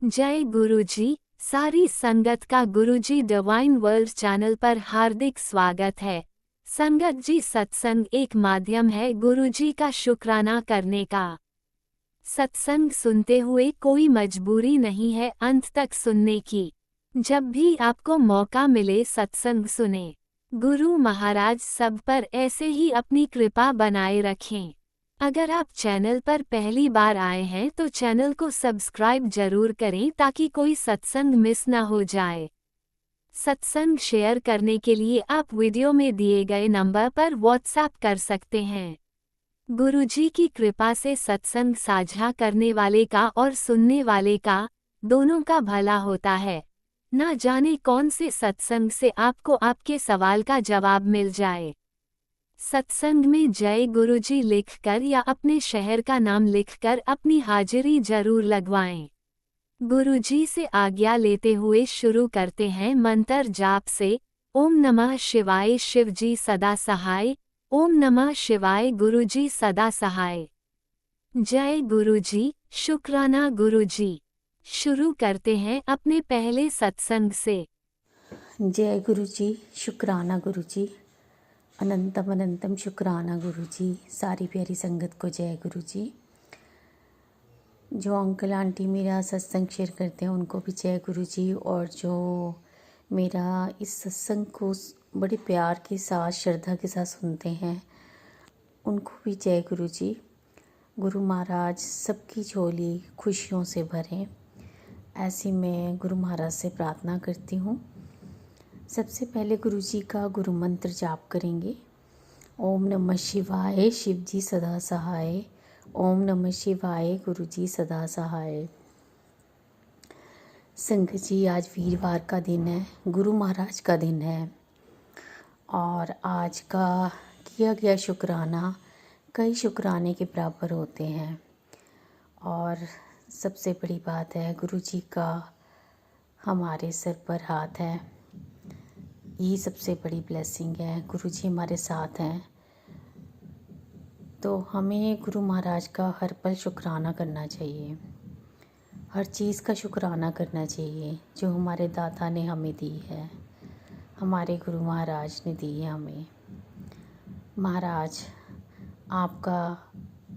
जय गुरुजी। सारी संगत का गुरुजी डिवाइन वर्ल्ड चैनल पर हार्दिक स्वागत है। संगत जी, सत्संग एक माध्यम है गुरुजी का शुक्राना करने का। सत्संग सुनते हुए कोई मजबूरी नहीं है अंत तक सुनने की। जब भी आपको मौका मिले सत्संग सुने। गुरु महाराज सब पर ऐसे ही अपनी कृपा बनाए रखें। अगर आप चैनल पर पहली बार आए हैं तो चैनल को सब्सक्राइब जरूर करें ताकि कोई सत्संग मिस न हो जाए। सत्संग शेयर करने के लिए आप वीडियो में दिए गए नंबर पर व्हाट्सएप कर सकते हैं। गुरुजी की कृपा से सत्संग साझा करने वाले का और सुनने वाले का, दोनों का भला होता है। ना जाने कौन से सत्संग से आपको आपके सवाल का जवाब मिल जाए। सत्संग में जय गुरुजी लिखकर या अपने शहर का नाम लिखकर अपनी हाजिरी जरूर लगवाएं। गुरुजी से आज्ञा लेते हुए शुरू करते हैं मंत्र जाप से। ओम नमः शिवाय शिवजी सदा सहाय। ओम नमः शिवाय गुरुजी सदा सहाय। जय गुरुजी, शुक्राना गुरुजी। शुरू करते हैं अपने पहले सत्संग से। जय गुरु जी, शुक्राना गुरु जी, अनंतम अनंतम शुक्राना गुरु जी। सारी प्यारी संगत को जय गुरु जी। जो अंकल आंटी मेरा सत्संग शेयर करते हैं उनको भी जय गुरु जी, और जो मेरा इस सत्संग को बड़े प्यार के साथ श्रद्धा के साथ सुनते हैं उनको भी जय गुरु जी। गुरु महाराज सबकी झोली खुशियों से भरें, ऐसी मैं गुरु महाराज से प्रार्थना करती हूँ। सबसे पहले गुरु जी का गुरु मंत्र जाप करेंगे। ओम नमः शिवाय शिव जी सदा सहाय। ओम नमः शिवाय गुरु जी सदा सहाय। संगत जी, आज वीरवार का दिन है, गुरु महाराज का दिन है, और आज का किया गया शुक्राना कई शुक्राने के बराबर होते हैं। और सबसे बड़ी बात है, गुरु जी का हमारे सर पर हाथ है, ये सबसे बड़ी ब्लेसिंग है। गुरु जी हमारे साथ हैं, तो हमें गुरु महाराज का हर पल शुक्राना करना चाहिए, हर चीज़ का शुक्राना करना चाहिए जो हमारे दाता ने हमें दी है, हमारे गुरु महाराज ने दी है हमें। महाराज आपका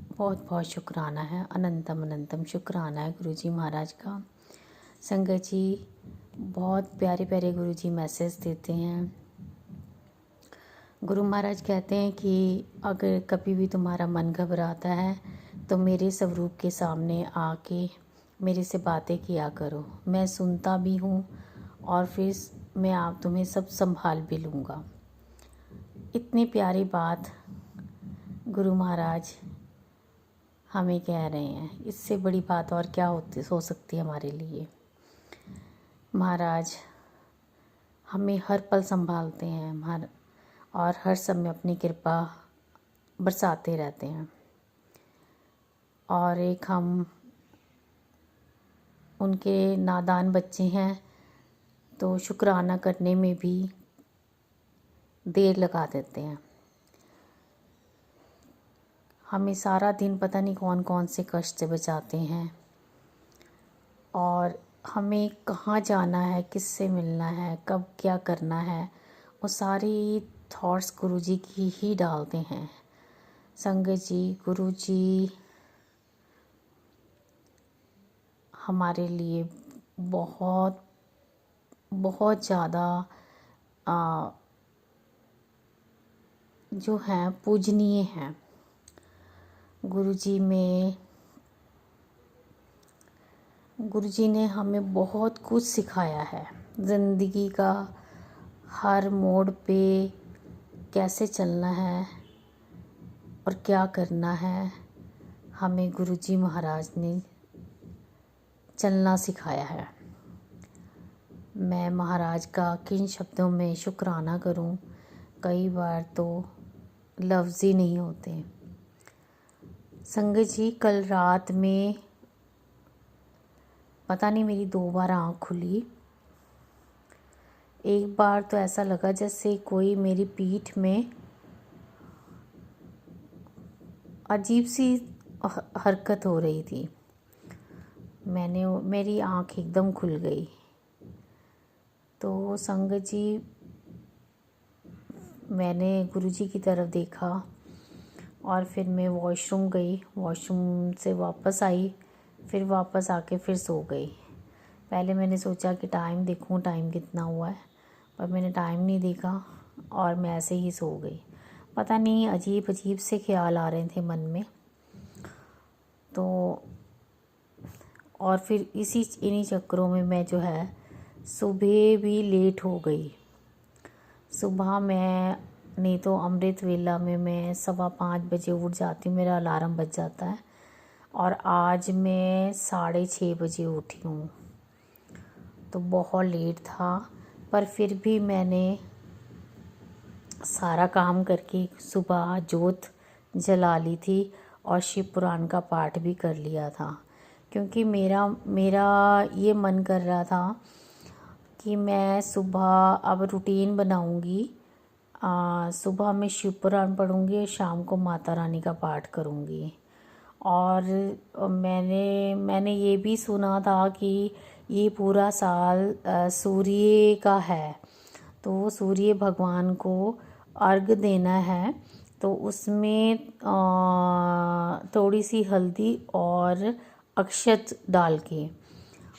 बहुत बहुत शुक्राना है, अनंतम अनंतम शुक्राना है गुरु जी महाराज का। संगत जी, बहुत प्यारे प्यारे गुरु जी मैसेज देते हैं। गुरु महाराज कहते हैं कि अगर कभी भी तुम्हारा मन घबराता है तो मेरे स्वरूप के सामने आके मेरे से बातें किया करो, मैं सुनता भी हूँ और फिर मैं आप तुम्हें सब संभाल भी लूँगा। इतनी प्यारी बात गुरु महाराज हमें कह रहे हैं, इससे बड़ी बात और क्या हो सकती है हमारे लिए। महाराज हमें हर पल संभालते हैं और हर समय अपनी कृपा बरसाते रहते हैं, और एक हम उनके नादान बच्चे हैं तो शुक्राना करने में भी देर लगा देते हैं। हमें सारा दिन पता नहीं कौन कौन से कष्ट से बचाते हैं, और हमें कहाँ जाना है, किससे मिलना है, कब क्या करना है, वो सारी थॉट्स गुरु जी की ही डालते हैं। संगत जी, गुरु जी हमारे लिए बहुत बहुत ज़्यादा जो हैं पूजनीय हैं। गुरु जी ने हमें बहुत कुछ सिखाया है, ज़िंदगी का हर मोड़ पे कैसे चलना है और क्या करना है, हमें गुरु जी महाराज ने चलना सिखाया है। मैं महाराज का किन शब्दों में शुक्राना करूं, कई बार तो लफ्ज़ ही नहीं होते। संगत जी, कल रात में पता नहीं मेरी 2 बार आँख खुली। एक बार तो ऐसा लगा जैसे कोई मेरी पीठ में अजीब सी हरकत हो रही थी। मेरी आँख एकदम खुल गई। तो संगत जी, मैंने गुरुजी की तरफ देखा और फिर मैं वॉशरूम गई, वॉशरूम से वापस आई, फिर वापस आके फिर सो गई। पहले मैंने सोचा कि टाइम देखूं, टाइम कितना हुआ है, पर मैंने टाइम नहीं देखा और मैं ऐसे ही सो गई। पता नहीं अजीब अजीब से ख्याल आ रहे थे मन में। तो और फिर इन्हीं चक्करों में मैं जो है सुबह भी लेट हो गई। सुबह मैं नहीं तो अमृत वेला में मैं 5:15 बजे उठ जाती हूँ, मेरा अलार्म बज जाता है, और आज मैं 6:30 बजे उठी हूँ। तो बहुत लेट था, पर फिर भी मैंने सारा काम करके सुबह जोत जला ली थी और शिव पुराण का पाठ भी कर लिया था, क्योंकि मेरा मेरा ये मन कर रहा था कि मैं सुबह अब रूटीन बनाऊंगी। सुबह मैं शिव पुराण पढ़ूंगी, शाम को माता रानी का पाठ करूंगी। और मैंने ये भी सुना था कि ये पूरा साल सूर्य का है, तो सूर्य भगवान को अर्घ देना है। तो उसमें थोड़ी सी हल्दी और अक्षत डाल के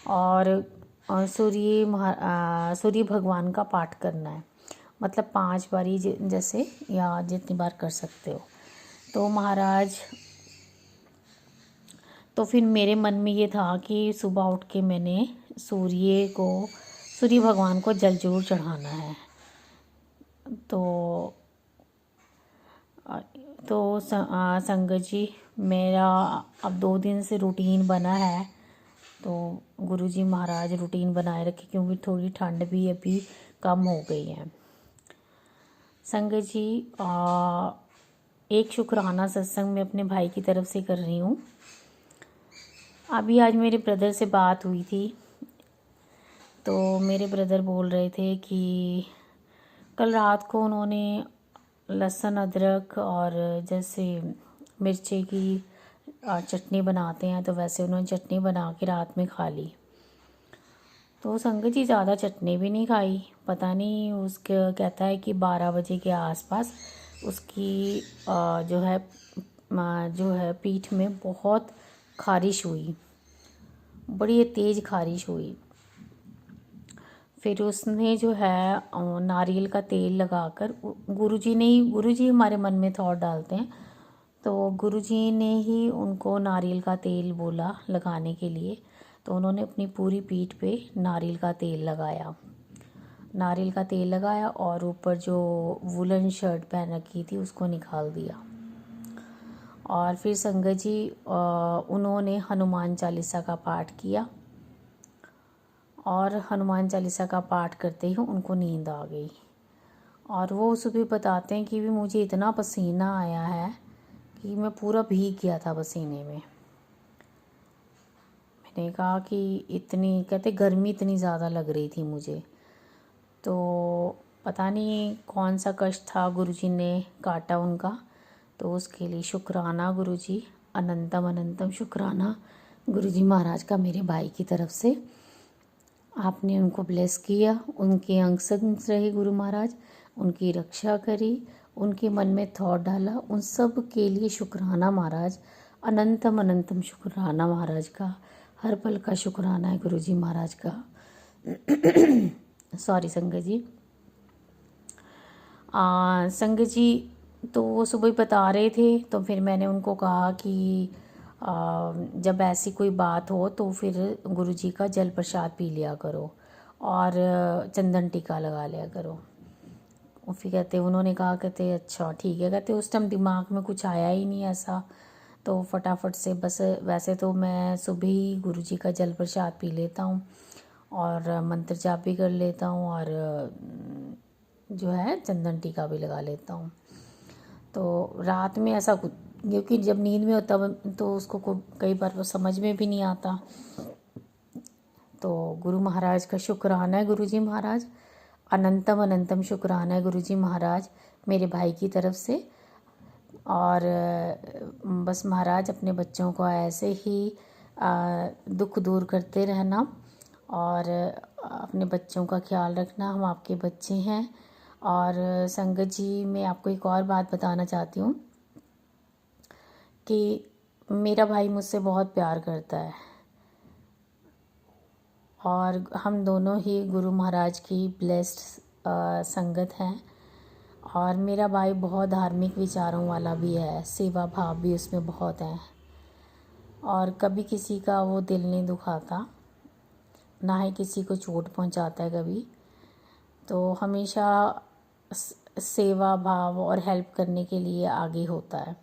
और सूर्य भगवान का पाठ करना है, मतलब 5 बारी जैसे, या जितनी बार कर सकते हो। तो महाराज, तो फिर मेरे मन में ये था कि सुबह उठ के मैंने सूर्य भगवान को जल जरूर चढ़ाना है। तो संगत जी, मेरा अब 2 दिन से रूटीन बना है। तो गुरुजी महाराज रूटीन बनाए रखे, क्योंकि थोड़ी ठंड भी अभी कम हो गई है। संगत जी, एक शुक्राना सत्संग मैं अपने भाई की तरफ से कर रही हूँ। अभी आज मेरे ब्रदर से बात हुई थी, तो मेरे ब्रदर बोल रहे थे कि कल रात को उन्होंने लहसुन अदरक और जैसे मिर्ची की चटनी बनाते हैं, तो वैसे उन्होंने चटनी बना के रात में खा ली। तो संगत जी, ज़्यादा चटनी भी नहीं खाई। पता नहीं, उसके कहता है कि 12 बजे के आसपास उसकी जो है पीठ में बहुत खारिश हुई, बड़ी तेज़ खारिश हुई। फिर उसने जो है नारियल का तेल लगाकर, गुरुजी हमारे मन में थॉट डालते हैं, तो गुरुजी ने ही उनको नारियल का तेल बोला लगाने के लिए। तो उन्होंने अपनी पूरी पीठ पे नारियल का तेल लगाया और ऊपर जो वुलन शर्ट पहन रखी थी उसको निकाल दिया। और फिर संगत जी, उन्होंने हनुमान चालीसा का पाठ किया, और हनुमान चालीसा का पाठ करते ही उनको नींद आ गई। और वो सुबह बताते हैं कि भी मुझे इतना पसीना आया है कि मैं पूरा भीग गया था पसीने में। मैंने कहा कि कहते गर्मी इतनी ज़्यादा लग रही थी मुझे। तो पता नहीं कौन सा कष्ट था गुरुजी ने काटा उनका, तो उसके लिए शुक्राना गुरुजी, अनंतम अनंतम शुक्राना गुरुजी महाराज का मेरे भाई की तरफ से। आपने उनको ब्लेस किया, उनके अंग संग रहे गुरु महाराज, उनकी रक्षा करी, उनके मन में थॉट डाला, उन सब के लिए शुक्राना महाराज, अनंतम अनंतम शुक्राना महाराज का, हर पल का शुक्राना है गुरुजी महाराज का। सॉरी संगत जी। संगत जी, तो वो सुबह बता रहे थे, तो फिर मैंने उनको कहा कि जब ऐसी कोई बात हो तो फिर गुरुजी का जल प्रसाद पी लिया करो और चंदन टीका लगा लिया करो। फिर उन्होंने कहा, कहते अच्छा ठीक है। कहते उस टाइम दिमाग में कुछ आया ही नहीं ऐसा, तो फटाफट से बस, वैसे तो मैं सुबह ही गुरुजी का जल प्रसाद पी लेता हूँ और मंत्र जाप भी कर लेता हूँ और जो है चंदन टीका भी लगा लेता हूँ। तो रात में ऐसा कुछ, क्योंकि जब नींद में होता तो उसको कई बार वो समझ में भी नहीं आता। तो गुरु महाराज का शुक्राना है गुरुजी महाराज, अनंतम अनंतम शुक्राना है गुरुजी महाराज मेरे भाई की तरफ से। और बस महाराज अपने बच्चों को ऐसे ही दुख दूर करते रहना और अपने बच्चों का ख्याल रखना। हम आपके बच्चे हैं। और संगत जी, मैं आपको एक और बात बताना चाहती हूँ कि मेरा भाई मुझसे बहुत प्यार करता है और हम दोनों ही गुरु महाराज की ब्लेस्ड संगत हैं। और मेरा भाई बहुत धार्मिक विचारों वाला भी है, सेवा भाव भी उसमें बहुत है और कभी किसी का वो दिल नहीं दुखाता, ना ही किसी को चोट पहुंचाता है कभी। तो हमेशा सेवा भाव और हेल्प करने के लिए आगे होता है।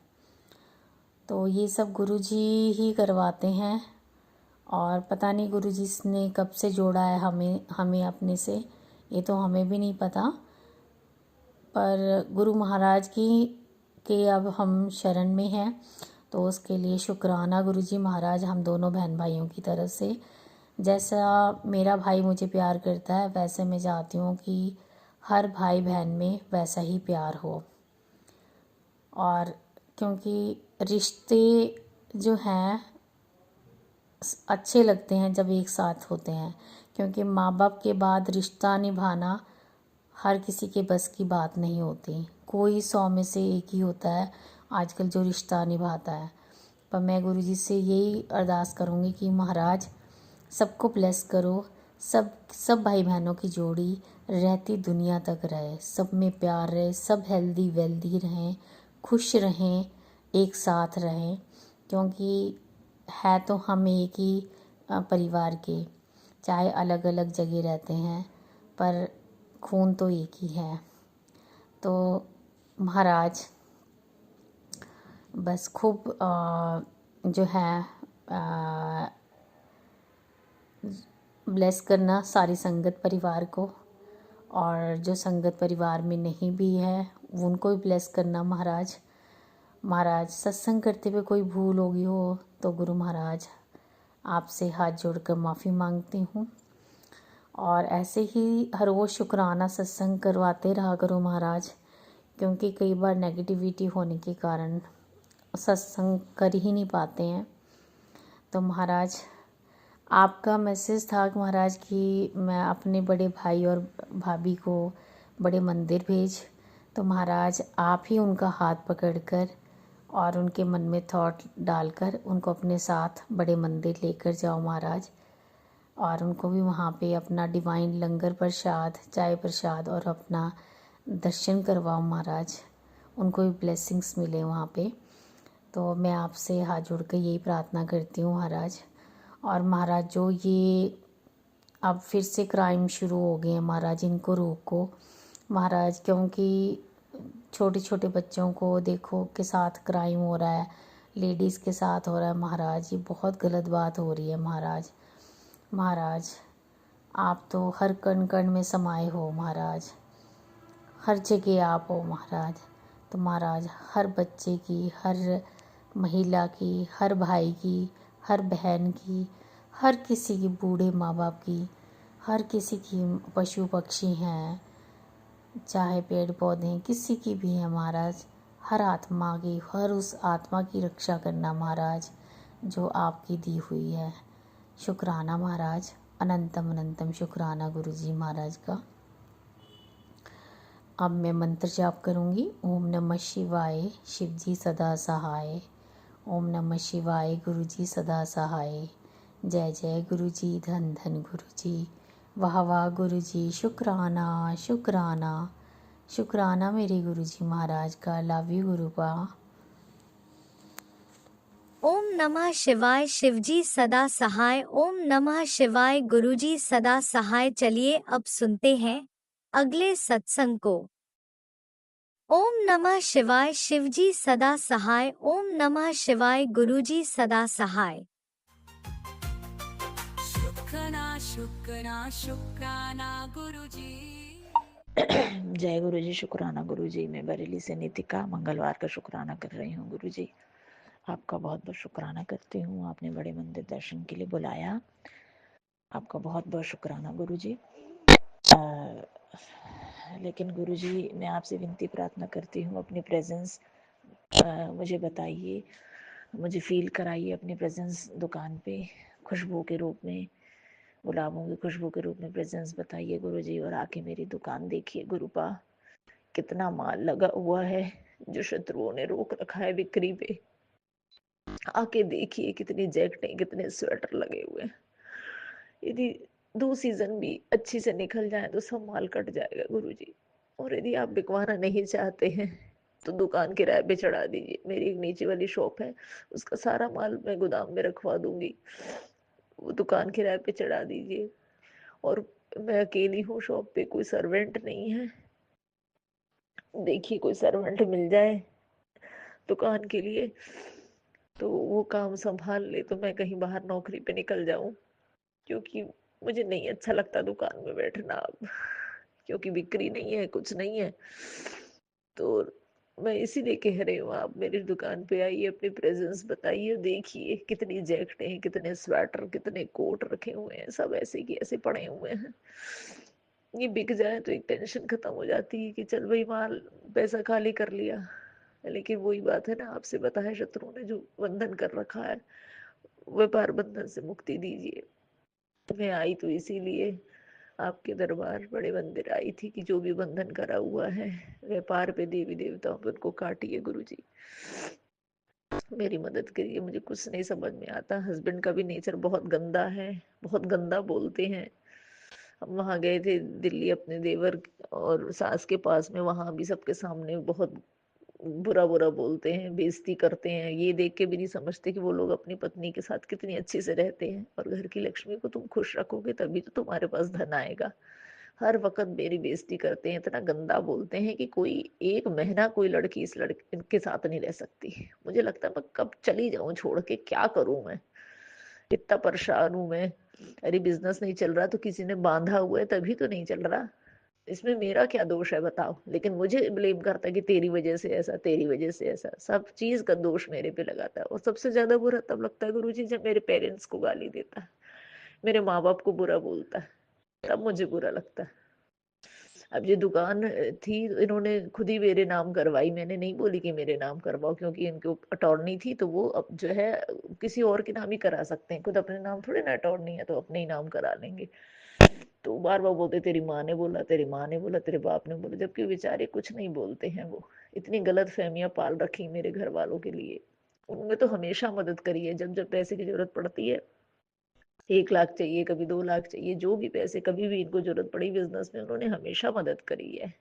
तो ये सब गुरुजी ही करवाते हैं और पता नहीं गुरुजी ने कब से जोड़ा है हमें अपने से, ये तो हमें भी नहीं पता। पर गुरु महाराज की के अब हम शरण में हैं, तो उसके लिए शुक्राना गुरुजी महाराज हम दोनों बहन भाइयों की तरफ से। जैसा मेरा भाई मुझे प्यार करता है, वैसे मैं चाहती हूँ कि हर भाई बहन में वैसा ही प्यार हो। और क्योंकि रिश्ते जो हैं अच्छे लगते हैं जब एक साथ होते हैं, क्योंकि माँ बाप के बाद रिश्ता निभाना हर किसी के बस की बात नहीं होती। कोई 100 में से एक ही होता है आजकल जो रिश्ता निभाता है। पर मैं गुरुजी से यही अरदास करूँगी कि महाराज सबको ब्लेस करो, सब भाई बहनों की जोड़ी रहती दुनिया तक रहे, सब में प्यार रहे, सब हेल्दी वेल्दी रहें, खुश रहें, एक साथ रहें। क्योंकि है तो हम एक ही परिवार के, चाहे अलग अलग जगह रहते हैं पर खून तो एक ही है। तो महाराज बस खूब जो है ब्लेस करना सारी संगत परिवार को, और जो संगत परिवार में नहीं भी है उनको भी ब्लेस करना महाराज। महाराज सत्संग करते हुए कोई भूल होगी हो तो गुरु महाराज आपसे हाथ जोड़कर माफ़ी मांगती हूँ। और ऐसे ही हर रोज़ शुक्राना सत्संग करवाते रहा करो महाराज, क्योंकि कई बार नेगेटिविटी होने के कारण सत्संग कर ही नहीं पाते हैं। तो महाराज आपका मैसेज था कि महाराज कि मैं अपने बड़े भाई और भाभी को बड़े मंदिर भेज, तो महाराज आप ही उनका हाथ पकड़कर और उनके मन में थॉट डालकर उनको अपने साथ बड़े मंदिर लेकर जाओ महाराज, और उनको भी वहाँ पे अपना डिवाइन लंगर प्रसाद, चाय प्रसाद और अपना दर्शन करवाओ महाराज, उनको भी ब्लेसिंग्स मिले वहाँ पे। तो मैं आपसे हाथ जोड़ कर यही प्रार्थना करती हूँ महाराज। और महाराज जो ये अब फिर से क्राइम शुरू हो गए हैं महाराज, इनको रोको महाराज, क्योंकि छोटे छोटे बच्चों को देखो के साथ क्राइम हो रहा है, लेडीज़ के साथ हो रहा है महाराज, ये बहुत गलत बात हो रही है महाराज। महाराज आप तो हर कण कण में समाये हो महाराज, हर जगह आप हो महाराज। तो महाराज हर बच्चे की, हर महिला की, हर भाई की, हर बहन की, हर किसी की, बूढ़े माँ बाप की, हर किसी की, पशु पक्षी हैं चाहे पेड़ पौधे हैं, किसी की भी है महाराज, हर आत्मा की, हर उस आत्मा की रक्षा करना महाराज जो आपकी दी हुई है। शुक्राना महाराज, अनंतम अनंतम शुक्राना गुरुजी महाराज का। अब मैं मंत्र जाप करूँगी। ओम नमः शिवाय, शिव जी सदा सहाय। ओम नमः शिवाय, गुरु जी सदा सहाय। जय जय गुरु जी, धन धन गुरु जी, वाह वाह गुरु जी, शुक्राना शुक्राना शुक्राना मेरे गुरु जी महाराज का। Love you गुरुपा। ओम नमः शिवाय, शिवजी सदा सहाय। ओम नमः शिवाय, गुरुजी सदा सहाय। चलिए अब सुनते हैं अगले सत्संग को। ओम नमः शिवाय, शिवजी सदा सहाय। ओम नमः शिवाय, गुरुजी सदा सहाय। शुक्राना शुक्राना शुक्राना गुरुजी। जय गुरु जी, शुक्राना गुरु जी। मैं बरेली से नीतिका मंगलवार का शुक्राना कर रही हूँ गुरु जी। आपका बहुत बहुत शुक्राना करती हूँ, आपने बड़े मंदिर दर्शन के लिए बुलाया, आपका बहुत बहुत शुक्राना गुरु जी। लेकिन गुरु जी मैं आपसे विनती प्रार्थना करती हूँ, अपनी प्रेजेंस मुझे बताइए मुझे फील कराइए अपनी प्रेजेंस दुकान पे, खुशबू के रूप में, गुलाबों की खुशबू के रूप में प्रेजेंस बताइए गुरुजी। और आके मेरी दुकान देखिए गुरुपा, कितना माल लगा हुआ है जो शत्रुओं ने रोक रखा है बिक्री पे। आके देखिए कितनी जैकेटें, कितने स्वेटर लगे हुए हैं। यदि 2 सीजन भी अच्छी से निकल जाए तो सब माल कट जाएगा गुरुजी। और यदि आप बिकवाना नहीं चाहते हैं तो दुकान किराए पे चढ़ा दीजिए। मेरी एक नीचे वाली शॉप है, उसका सारा माल मैं गोदाम में रखवा दूंगी, वो दुकान किराए पे चढ़ा दीजिए। और मैं अकेली हूँ शॉप पे, कोई सर्वेंट नहीं है। देखिए कोई सर्वेंट मिल जाए दुकान के लिए तो वो काम संभाल ले, तो मैं कहीं बाहर नौकरी पे निकल जाऊं, क्योंकि मुझे नहीं अच्छा लगता दुकान में बैठना अब, क्योंकि बिक्री नहीं है, कुछ नहीं है। तो मैं इसीलिए कह रही हूँ, आप मेरी दुकान पे आइए, अपनी प्रेजेंस बताइए, देखिए कितनी जैकेटें हैं, कितने स्वेटर, कितने कोट रखे हुए हैं, सब ऐसे की ऐसे पड़े हुए हैं। ये बिक जाए तो एक टेंशन खत्म हो जाती है कि चल भाई माल, पैसा खाली कर लिया। लेकिन वही बात है ना, आपसे बताया शत्रुओं ने जो बंधन कर रखा है, व्यापार बंधन से मुक्ति दीजिए। मैं आई तो इसीलिए आपके दरबार बड़े मंदिर आई थी कि जो भी बंधन करा हुआ है व्यापार पे, देवी देवताओं पे, उनको काटिए गुरुजी। मेरी मदद करिए, मुझे कुछ नहीं समझ में आता। हस्बैंड का भी नेचर बहुत गंदा है, बहुत गंदा बोलते हैं। हम वहाँ गए थे दिल्ली अपने देवर और सास के पास में, वहां भी सबके सामने बहुत बुरा बुरा बोलते हैं, बेइज्जती करते हैं। ये देख के भी नहीं समझते कि वो लोग अपनी पत्नी के साथ कितनी अच्छे से रहते हैं। और घर की लक्ष्मी को तुम खुश रखोगे तभी तो तुम्हारे पास धन आएगा। हर वक्त मेरी बेइज्जती करते हैं, इतना गंदा बोलते हैं कि कोई एक महीना कोई लड़की इस लड़के के साथ नहीं रह सकती। मुझे लगता है मैं कब चली जाऊं छोड़ के, क्या करूं मैं, इतना परेशान हूं मैं। अरे बिजनेस नहीं चल रहा तो किसी ने बांधा हुआ है, तभी तो नहीं चल रहा। इसमें मेरा क्या दोष है बताओ। लेकिन मुझे ब्लेम करता है कि तेरी वजह से ऐसा, तेरी वजह से ऐसा, सब चीज का दोष मेरे पे लगाता है। और सबसे ज्यादा बुरा तब लगता है गुरुजी जब मेरे पेरेंट्स को गाली देता है, मेरे माँ बाप को बुरा बोलता है, तब मुझे बुरा लगता है। अब ये दुकान थी, इन्होंने खुद ही मेरे नाम करवाई, मैंने नहीं बोली कि मेरे नाम करवाओ, क्योंकि इनके अटॉर्नी थी तो वो अब जो है किसी और के नाम ही करा सकते हैं, खुद अपने नाम थोड़े ना, अटॉर्नी है तो अपने ही नाम करा लेंगे। तो बार बार बोलते तेरी माँ ने बोला, तेरी माँ ने बोला, तेरे बाप ने बोला, जबकि बेचारे कुछ नहीं बोलते हैं। वो इतनी गलत फहमियां पाल रखी मेरे घर वालों के लिए। उन्होंने तो हमेशा मदद करी है, जब जब पैसे की जरूरत पड़ती है, 1 लाख चाहिए, कभी 2 लाख चाहिए, जो भी पैसे कभी भी इनको जरूरत पड़ी बिजनेस में, उन्होंने हमेशा मदद करी है।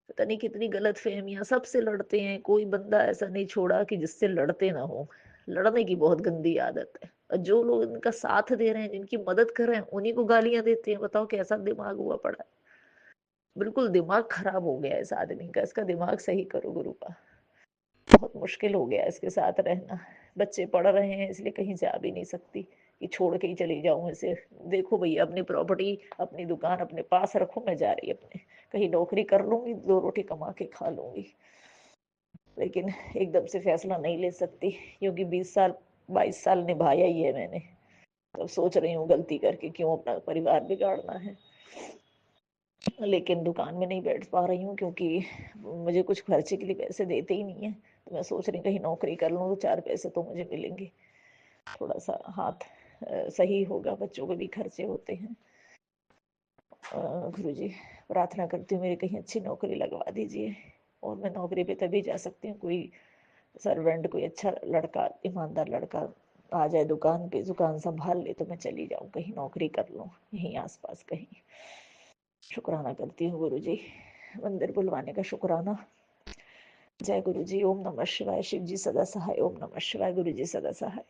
पता नहीं कितनी गलत फहमियां, सबसे लड़ते हैं, कोई बंदा ऐसा नहीं छोड़ा कि जिससे लड़ते ना हो। लड़ने की बहुत गंदी आदत है। और जो लोग इनका साथ दे रहे हैं, जिनकी मदद कर रहे हैं, उन्हीं को गालियां देते हैं। बताओ कैसा दिमाग हुआ पड़ा है। बिल्कुल दिमाग खराब हो गया है इस आदमी का, इसका दिमाग सही करो गुरुपा। बहुत मुश्किल हो गया इसके साथ रहना। बच्चे पढ़ रहे हैं इसलिए कहीं जा भी नहीं सकती कि छोड़ के ही चली जाऊं इसे। देखो भैया, अपनी प्रॉपर्टी, अपनी दुकान अपने पास रखो, मैं जा रही अपने कहीं नौकरी कर लूंगी, 2 रोटी कमा के खा लूंगी। लेकिन एकदम से फैसला नहीं ले सकती, क्योंकि 20 साल 22 साल निभाया ही है मैंने। तब सोच रही हूँ गलती करके क्यों अपना परिवार बिगाड़ना है। लेकिन दुकान में नहीं बैठ पा रही हूँ, क्योंकि मुझे कुछ खर्चे के लिए पैसे देते ही नहीं है। तो मैं सोच रही हूँ कहीं नौकरी कर लूँ तो 4 पैसे तो मुझे मिलेंगे, थोड़ा सा हाथ सही होगा, बच्चों के भी खर्चे होते हैं। गुरुजी प्रार्थना करती हूँ मेरी कहीं अच्छी नौकरी लगवा दीजिए। और मैं नौकरी पे तभी जा सकती हूँ, कोई सर्वेंट, कोई अच्छा लड़का, ईमानदार लड़का आ जाए दुकान पे, दुकान संभाल ले, तो मैं चली जाऊँ कहीं नौकरी कर लूँ यहीं आसपास कहीं। शुक्राना करती हूँ गुरुजी, मंदिर बुलवाने का शुक्राना। जय गुरुजी। ओम नमः शिवाय। शिव जी सदा सहाय। ओम नमः शिवाय। गुरुजी सदा सहाय।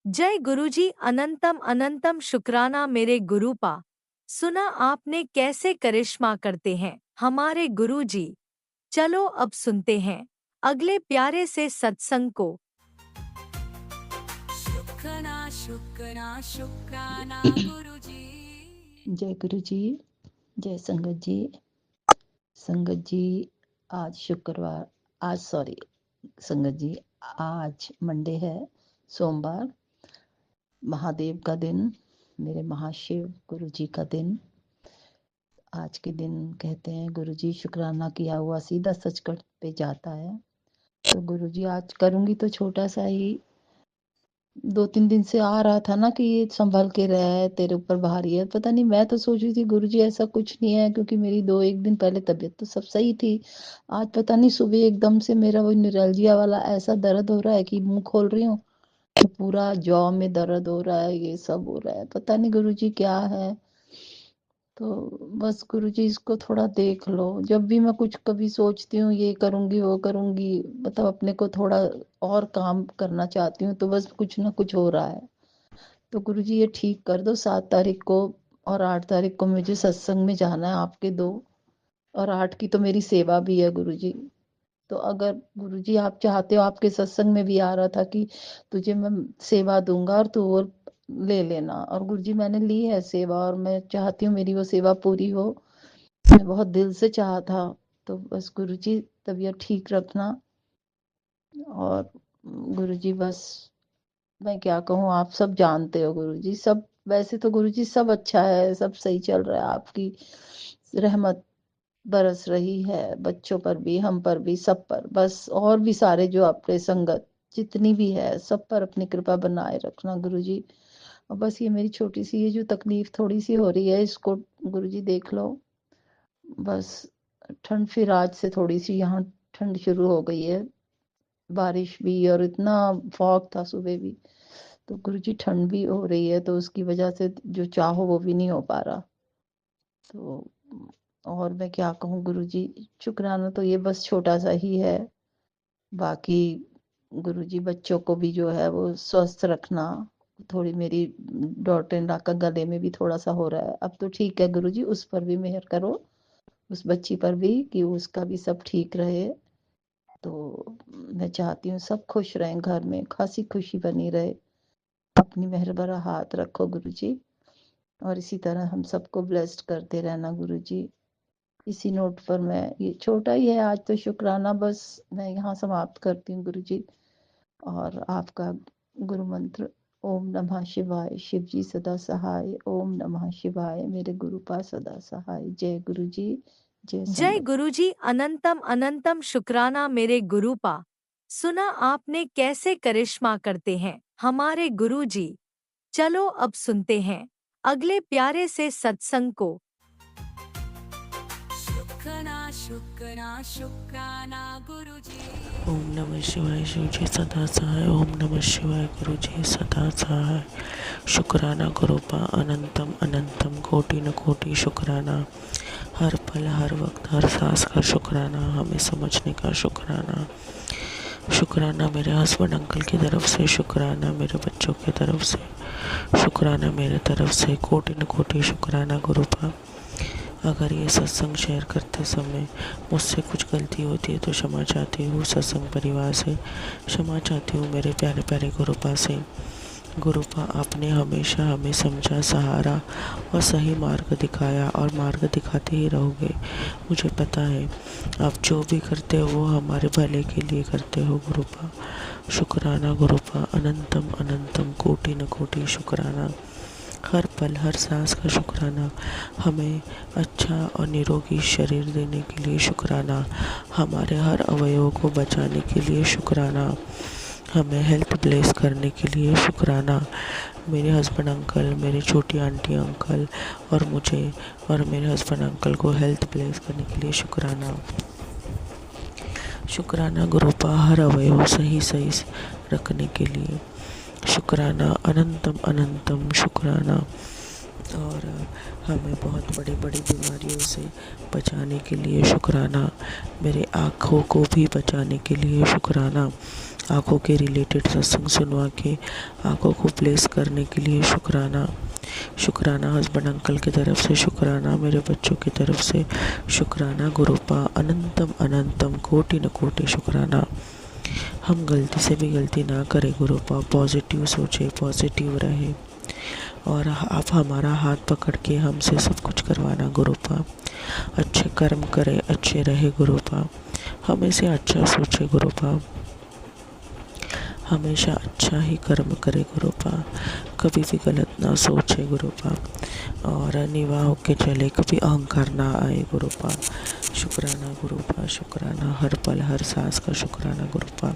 जय गुरुजी। अनंतम अनंतम शुक्राना मेरे गुरुपा। सुना आपने कैसे करिश्मा करते हैं हमारे गुरुजी। चलो अब सुनते हैं अगले प्यारे से सत्संग को। शुक्राना शुक्राना शुक्राना गुरुजी। जय गुरु जी, जय संगत जी। संगत जी आज शुक्रवार, संगत जी आज मंडे है, सोमवार, महादेव का दिन, मेरे महाशिव गुरु जी का दिन। आज के दिन कहते हैं गुरु जी शुक्राना किया हुआ सीधा सचखंड पे जाता है। तो गुरुजी आज करूँगी तो छोटा सा ही, 2-3 दिन से आ रहा था ना कि ये संभल के रह, तेरे ऊपर भारी है। पता नहीं, मैं तो सोच रही थी गुरुजी ऐसा कुछ नहीं है, क्योंकि मेरी 2-1 दिन पहले तबीयत तो सब सही थी। आज पता नहीं सुबह एकदम से मेरा वो निरल्जिया वाला ऐसा दर्द हो रहा है कि मुँह खोल रही हूँ तो पूरा जॉ में दर्द हो रहा है, ये सब हो रहा है। पता नहीं गुरुजी क्या है। तो बस गुरुजी इसको थोड़ा देख लो। जब भी मैं कुछ कभी सोचती हूँ ये करूँगी वो करूँगी, मतलब अपने को थोड़ा और काम करना चाहती हूँ, तो बस कुछ ना कुछ हो रहा है। तो गुरुजी ये ठीक कर दो। 7 तारीख को और 8 तारीख को मुझे सत्संग में जाना है आपके 2, और 8 की तो मेरी सेवा भी है गुरुजी। तो अगर गुरुजी आप चाहते हो, आपके सत्संग में भी आ रहा था कि तुझे मैं सेवा दूंगा और तू वो ले लेना, और गुरुजी मैंने ली है सेवा, और मैं चाहती हूँ मेरी वो सेवा पूरी हो। मैं बहुत दिल से चाहा था। तो बस गुरुजी तबीयत ठीक रखना। और गुरुजी बस मैं क्या कहूँ, आप सब जानते हो गुरुजी, सब वैसे तो गुरुजी सब अच्छा है, सब सही चल रहा है। आपकी रहमत बरस रही है बच्चों पर भी, हम पर भी, सब पर। बस और भी सारे जो अपने संगत जितनी भी है सब पर अपनी कृपा बनाए रखना गुरुजी। और बस ये मेरी छोटी सी ये जो तकलीफ थोड़ी सी हो रही है, इसको गुरुजी देख लो। बस ठंड फिर आज से थोड़ी सी यहाँ ठंड शुरू हो गई है, बारिश भी, और इतना फॉग था सुबह भी। तो गुरुजी ठंड भी हो रही है, तो उसकी वजह से जो चाहो वो भी नहीं हो पा रहा। तो और मैं क्या कहूँ गुरुजी, शुक्राना तो ये बस छोटा सा ही है। बाकी गुरुजी बच्चों को भी जो है वो स्वस्थ रखना। थोड़ी मेरी डॉटर इन लॉ का गले में भी थोड़ा सा हो रहा है, अब तो ठीक है गुरुजी, उस पर भी मेहर करो, उस बच्ची पर भी, कि उसका भी सब ठीक रहे। तो मैं चाहती हूँ सब खुश रहें, घर में खासी खुशी बनी रहे। अपनी मेहर भरा हाथ रखो गुरुजी, और इसी तरह हम सबको ब्लेस्ड करते रहना गुरुजी। इसी नोट पर मैं, ये छोटा ही है आज तो शुक्राना, बस मैं यहाँ समाप्त करती हूँ गुरुजी। और आपका गुरु मंत्र ओम नमः शिवाय, शिव जी सदा सहाय। ओम नमः शिवाय, मेरे गुरुपा सदा सहाय। जय गुरुजी, जय जय संगत। गुरुजी अनंतम अनंतम शुक्राना मेरे गुरुपा। सुना आपने कैसे करिश्मा करते हैं हमारे गुरुजी। चलो अब सुनते हैं अगले प्यारे से सत्संग को। शुक्राना शुक्राना शुक्राना गुरुजी। ओम नमः शिवाय, शिव जी सदा सहाय। ओम नमः शिवाय, गुरु जी सदा सहाय। शुक्राना गुरुपा अनंतम अनंतम, कोटि न कोटि शुक्राना। हर पल हर वक्त हर सांस का शुक्राना, हमें समझने का शुक्राना। शुक्राना मेरे हस्बैंड अंकल की तरफ से, शुक्राना मेरे बच्चों की तरफ से, शुक्राना मेरे तरफ से, कोटि न कोटि शुक्राना गुरुपा। अगर ये सत्संग शेयर करते समय मुझसे कुछ गलती होती है तो क्षमा चाहती हूँ, सत्संग परिवार से क्षमा चाहती हूँ, मेरे प्यारे प्यारे गुरुपा से। गुरुपा आपने हमेशा हमें समझा, सहारा और सही मार्ग दिखाया, और मार्ग दिखाते ही रहोगे। मुझे पता है आप जो भी करते हो वो हमारे भले के लिए करते हो गुरुपा। शुक्राना गुरुपा अनंतम अनंतम, कोटि न कोटि शुक्राना। हर पल हर सांस का शुक्राना, हमें अच्छा और निरोगी शरीर देने के लिए शुक्राना, हमारे हर अवयवों को बचाने के लिए शुक्राना, हमें हेल्थ ब्लेस करने के लिए शुक्राना। मेरे हस्बैंड अंकल, मेरे छोटी आंटी अंकल और मुझे और मेरे हस्बैंड अंकल को हेल्थ ब्लेस करने के लिए शुक्राना। शुक्राना गुरुपा हर अवयव सही सही रखने के लिए शुक्राना। अनंतम अनंतम शुक्राना। और हमें बहुत बड़ी बड़ी बीमारियों से बचाने के लिए शुक्राना। मेरे आँखों को भी बचाने के लिए शुक्राना। आँखों के रिलेटेड सत्संग सुनवा के आँखों को प्लेस करने के लिए शुक्राना। शुक्राना हस्बैंड अंकल की तरफ से, शुक्राना मेरे बच्चों की तरफ से, शुक्राना गुरुपा अनंतम अनंतम, कोटि न कोटि शुक्राना। हम गलती से भी गलती ना करें गुरुपा, पॉजिटिव सोचे, पॉजिटिव रहे, और आप हमारा हाथ पकड़ के हमसे सब कुछ करवाना गुरुपा। अच्छे कर्म करें, अच्छे रहे गुरुपा, हमें से अच्छा सोचे गुरुपा, हमेशा अच्छा ही कर्म करे गुरुपा, कभी भी गलत ना सोचे गुरुपा, और निवाह होके चले, कभी अहंकार ना आए गुरुपा। शुक्राना गुरुपा, शुक्राना, हर पल हर सांस का शुक्राना गुरुपा।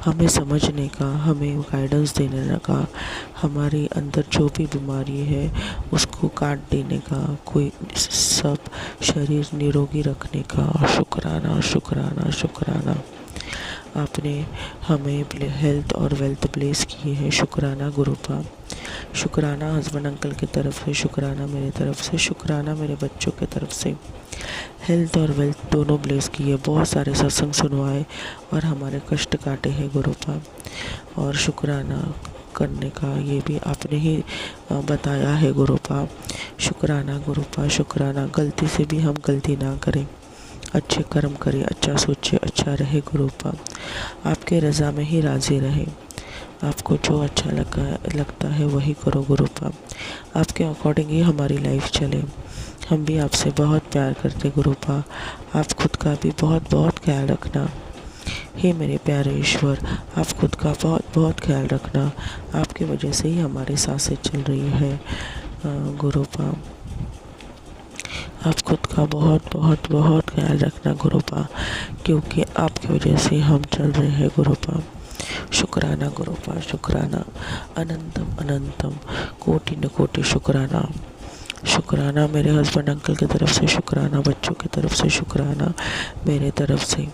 हमें समझने का, हमें गाइडेंस देने का, हमारे अंदर जो भी बीमारी है उसको काट देने का, कोई सब शरीर निरोगी रखने का शुक्राना शुक्राना शुक्राना। आपने हमें हेल्थ और वेल्थ ब्लेस किए हैं, शुक्राना गुरुपा। शुक्राना हस्बैंड अंकल की तरफ से, शुक्राना मेरी तरफ से, शुक्राना मेरे बच्चों की तरफ से। हेल्थ और वेल्थ दोनों ब्लेस किए, बहुत सारे सत्संग सुनवाए और हमारे कष्ट काटे हैं गुरुपा। और शुक्राना करने का ये भी आपने ही बताया है गुरुपा। शुक्राना गुरुपा, शुक्राना। गलती से भी हम गलती ना करें, अच्छे कर्म करें, अच्छा सोचे, अच्छा रहे गुरुपा। आपके रज़ा में ही राज़ी रहे, आपको जो अच्छा लगता है वही करो गुरुपा। आपके अकॉर्डिंग ही हमारी लाइफ चले। हम भी आपसे बहुत प्यार करते गुरुपा। आप खुद का भी बहुत बहुत ख्याल रखना। हे मेरे प्यारे ईश्वर, आप खुद का बहुत बहुत ख्याल रखना। आपकी वजह से ही हमारी सांसें चल रही है गुरुपा। आप खुद का बहुत बहुत बहुत ख्याल रखना गुरुपा, क्योंकि आपकी वजह से हम चल रहे हैं गुरुपा। शुक्राना गुरुपा, शुक्राना। अनंतम अनंतम कोटि न कोटि शुक्राना। शुक्राना मेरे हस्बैंड अंकल की तरफ से, शुक्राना बच्चों की तरफ से, शुक्राना मेरे तरफ से।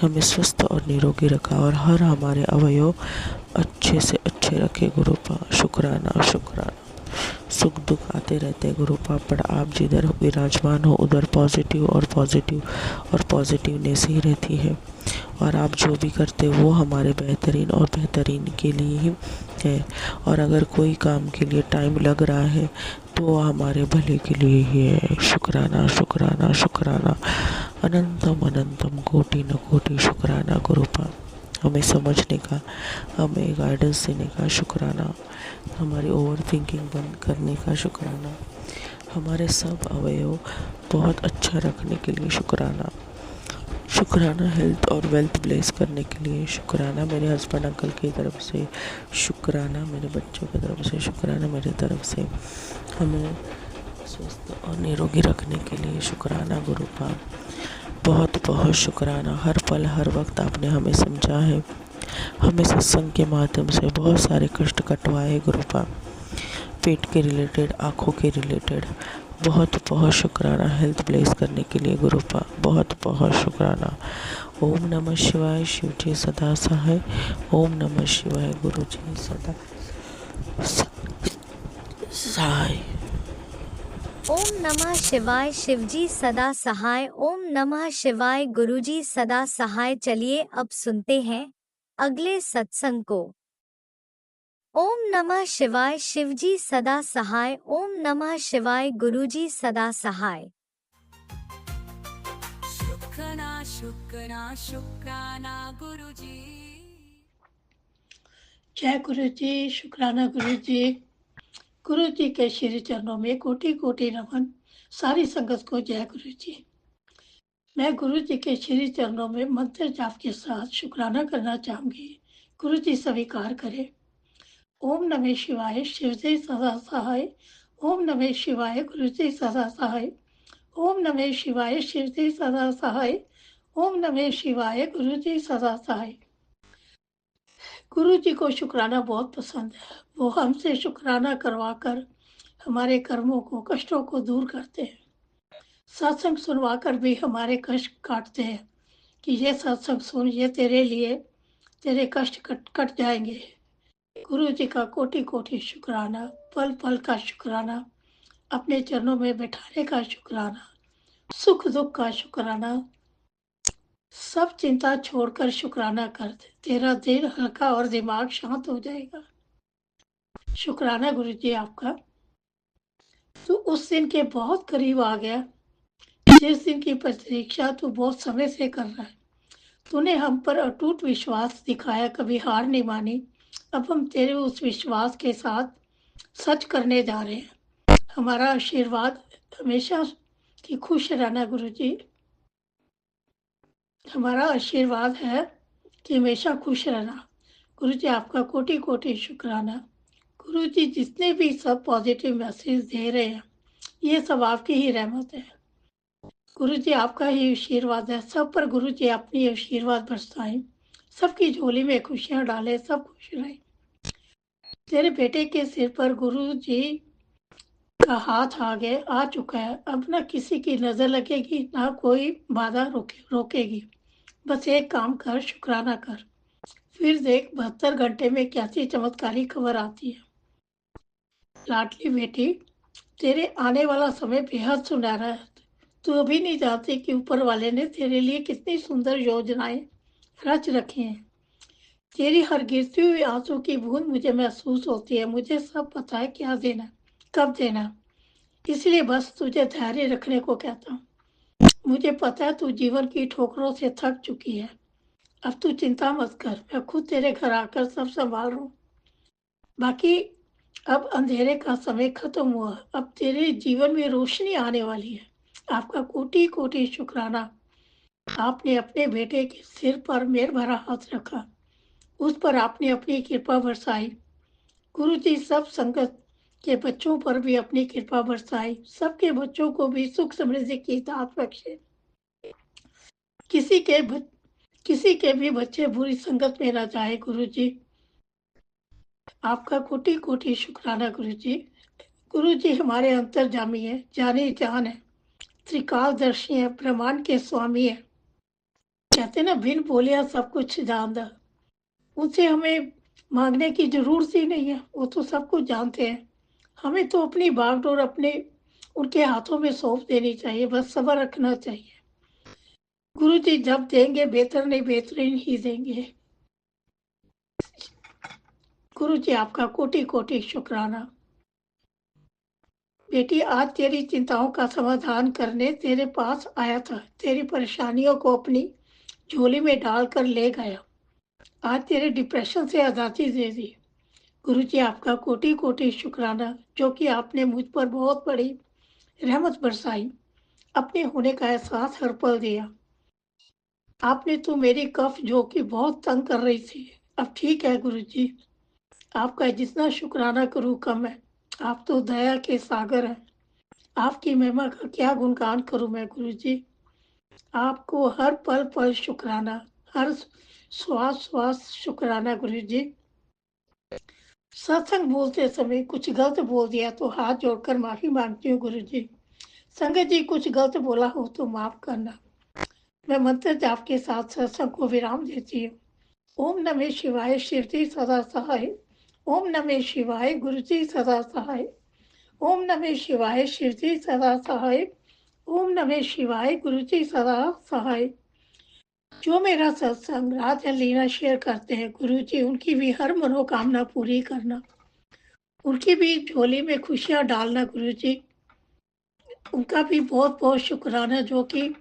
हमें स्वस्थ और निरोगी रखा और हर हमारे अवयव अच्छे से अच्छे रखे गुरुपा। शुक्राना शुक्राना। सुख दुख आते रहते हैं गुरुपा, पर आप जिधर विराजमान हो उधर पॉजिटिव और पॉजिटिवनेस ही रहती है। और आप जो भी करते हो वो हमारे बेहतरीन और बेहतरीन के लिए ही है। और अगर कोई काम के लिए टाइम लग रहा है तो वो हमारे भले के लिए ही है। शुक्राना शुक्राना शुक्राना। अनंतम अनंतम कोटि न कोटि शुक्राना गुरुपा। हमें समझने का, हमें गाइडेंस देने का शुक्राना। हमारी ओवर थिंकिंग बंद करने का शुक्राना। हमारे सब अवयव बहुत अच्छा रखने के लिए शुक्राना। शुक्राना हेल्थ और वेल्थ ब्लेस करने के लिए शुक्राना मेरे हस्बैंड अंकल की तरफ से, शुक्राना मेरे बच्चों की तरफ से, शुक्राना मेरी तरफ से। हमें स्वस्थ और निरोगी रखने के लिए शुक्राना गुरुपा। बहुत बहुत शुक्राना। हर पल हर वक्त आपने हमें समझा है, हमें सत्संग के माध्यम से बहुत सारे कष्ट कटवाए गुरुपा। पेट के रिलेटेड, आँखों के रिलेटेड। बहुत बहुत शुक्राना हेल्थ ब्लेस करने के लिए गुरुपा। बहुत बहुत शुक्राना। ओम नमः शिवाय। शिव जी सदा सहाय। ओम नमः शिवाय। गुरु जी सदा सहाय। ओम नमः शिवाय। शिवजी सदा सहाय। ओम नमः शिवाय। गुरुजी सदा सहाय। चलिए अब सुनते हैं अगले सत्संग को। ओम नमः शिवाय। शिवजी सदा सहाय। ओम नमः शिवाय। गुरुजी सदा सहाय। शुक्राना शुक्राना शुक्राना गुरुजी। जय गुरु जी, शुक्राना गुरु जी। गुरु जी के श्री चरणों में कोटि कोटि नमन। सारी संगत को जय गुरु जी। मैं गुरु जी के श्री चरणों में मंत्र जाप के साथ शुक्राना करना चाहूंगी। गुरु जी स्वीकार करें। ओम नमः शिवाय। शिव जी सदा सहाय। ओम नमः शिवाय। गुरु जी सदा सहाय। ओम नमः शिवाय। शिव जी सदा सहाय। ओम नमः शिवाय। गुरु जी सदा सहाय। गुरु जी को शुक्राना बहुत पसंद है। वो हमसे शुक्राना करवाकर हमारे कर्मों को, कष्टों को दूर करते हैं। सत्संग सुनवाकर भी हमारे कष्ट काटते हैं कि ये सत्संग सुन, ये तेरे लिए, तेरे कष्ट कट जाएंगे। गुरु जी का कोटि कोटि शुक्राना। पल पल का शुक्राना। अपने चरणों में बैठाने का शुक्राना। सुख दुख का शुक्राना। सब चिंता छोड़कर शुक्राना कर दे, तेरा दिल हल्का और दिमाग शांत हो जाएगा। शुक्राना गुरु जी आपका। तू उस दिन के बहुत करीब आ गया जिस दिन की प्रतीक्षा तू बहुत समय से कर रहा है। तूने हम पर अटूट विश्वास दिखाया, कभी हार नहीं मानी। अब हम तेरे उस विश्वास के साथ सच करने जा रहे हैं। हमारा आशीर्वाद हमेशा कि खुश रहना गुरु जी। हमारा आशीर्वाद है कि हमेशा खुश रहना। गुरु जी आपका कोटि कोटि शुक्राना। गुरु जी जितने भी सब पॉजिटिव मैसेज दे रहे हैं, ये सब आपकी ही रहमत है। गुरु जी आपका ही आशीर्वाद है, सब पर गुरु जी अपनी आशीर्वाद बरसाएं, सबकी झोली में खुशियां डालें, सब खुश रहें। तेरे बेटे के सिर पर गुरु जी का हाथ आ चुका है। अब ना किसी की नजर लगेगी, ना कोई बाधा रोकेगी। बस एक काम कर, शुक्राना कर, फिर देख 72 घंटे में कैसी चमत्कारी खबर आती है। लाडली बेटी, तेरे आने वाला समय बेहद सुनहरा है। तू अभी नहीं जानती कि ऊपर वाले ने तेरे लिए कितनी सुंदर योजनाएं रच रखी हैं। तेरी हर गिरती हुई आंसू की बूंद मुझे महसूस होती है। मुझे सब पता है क्या देना, कब देना, इसलिए बस तुझे धैर्य रखने को कहता हूँ। मुझे पता है तू जीवन की ठोकरों से थक चुकी है। अब तू चिंता मत कर, मैं खुद तेरे घर आकर सब संभाल रहा हूँ। बाकी अब अंधेरे का समय खत्म हुआ, अब तेरे जीवन में रोशनी आने वाली है। आपका कोटि कोटि शुक्राना। आपने अपने बेटे के सिर पर मेर भरा हाथ रखा, उस पर आपने अपनी कृपा बरसाई। गुरु जी सब संगत के बच्चों पर भी अपनी कृपा बरसाई, सबके बच्चों को भी सुख समृद्धि की दात बख्शे। किसी के किसी के भी बच्चे बुरी संगत में न जाए। गुरु जी आपका कोटि कोटि शुक्राना। गुरु जी हमारे अंतर्जामी है, जानी जान है, त्रिकालदर्शी है, ब्रह्मांड के स्वामी है। कहते ना बिन बोलिया सब कुछ जानदा। उनसे हमें मांगने की जरूरत ही नहीं है, वो तो सब कुछ जानते हैं। हमें तो अपनी बागडोर अपने उनके हाथों में सौंप देनी चाहिए, बस सब्र रखना चाहिए। गुरु जी जब देंगे बेहतर नहीं बेहतरीन ही देंगे। गुरु जी आपका कोटि कोटि शुक्राना। बेटी आज तेरी चिंताओं का समाधान करने तेरे पास आया था, तेरी परेशानियों को अपनी झोली में डालकर ले गया। आज तेरे डिप्रेशन से आज़ादी दे दी। गुरु जी आपका कोटि कोटि शुक्राना, जो कि आपने मुझ पर बहुत बड़ी रहमत बरसाई, अपने होने का एहसास हर पल दिया। आपने तो मेरी कफ जो कि बहुत तंग कर रही थी, अब ठीक है। गुरु जी आपका जितना शुक्राना करूँ कम है। आप तो दया के सागर हैं, आपकी महिमा का क्या गुणगान करूँ मैं। गुरु जी आपको हर पल पल शुक्राना, हर श्वास श्वास शुक्राना। गुरु जी सत्संग बोलते समय कुछ गलत बोल दिया तो हाथ जोड़कर माफी मांगती हूँ। गुरु जी संगत जी कुछ गलत बोला हो तो माफ करना। मैं मंत्र जाप के साथ सत्संग को विराम देती हूँ। ओम नमः शिवाय, शिव जी सदा सहाय। ओम नमः शिवाय, गुरु जी सदा सहाय। ओम नमः शिवाय, शिव जी सदा सहाय। ओम नमः शिवाय, गुरु जी सदा सहाय। जो मेरा सत्संग रात या लीला शेयर करते हैं, गुरु जी उनकी भी हर मनोकामना पूरी करना, उनकी भी झोली में खुशियां डालना। गुरु जी उनका भी बहुत बहुत शुक्राना, जो कि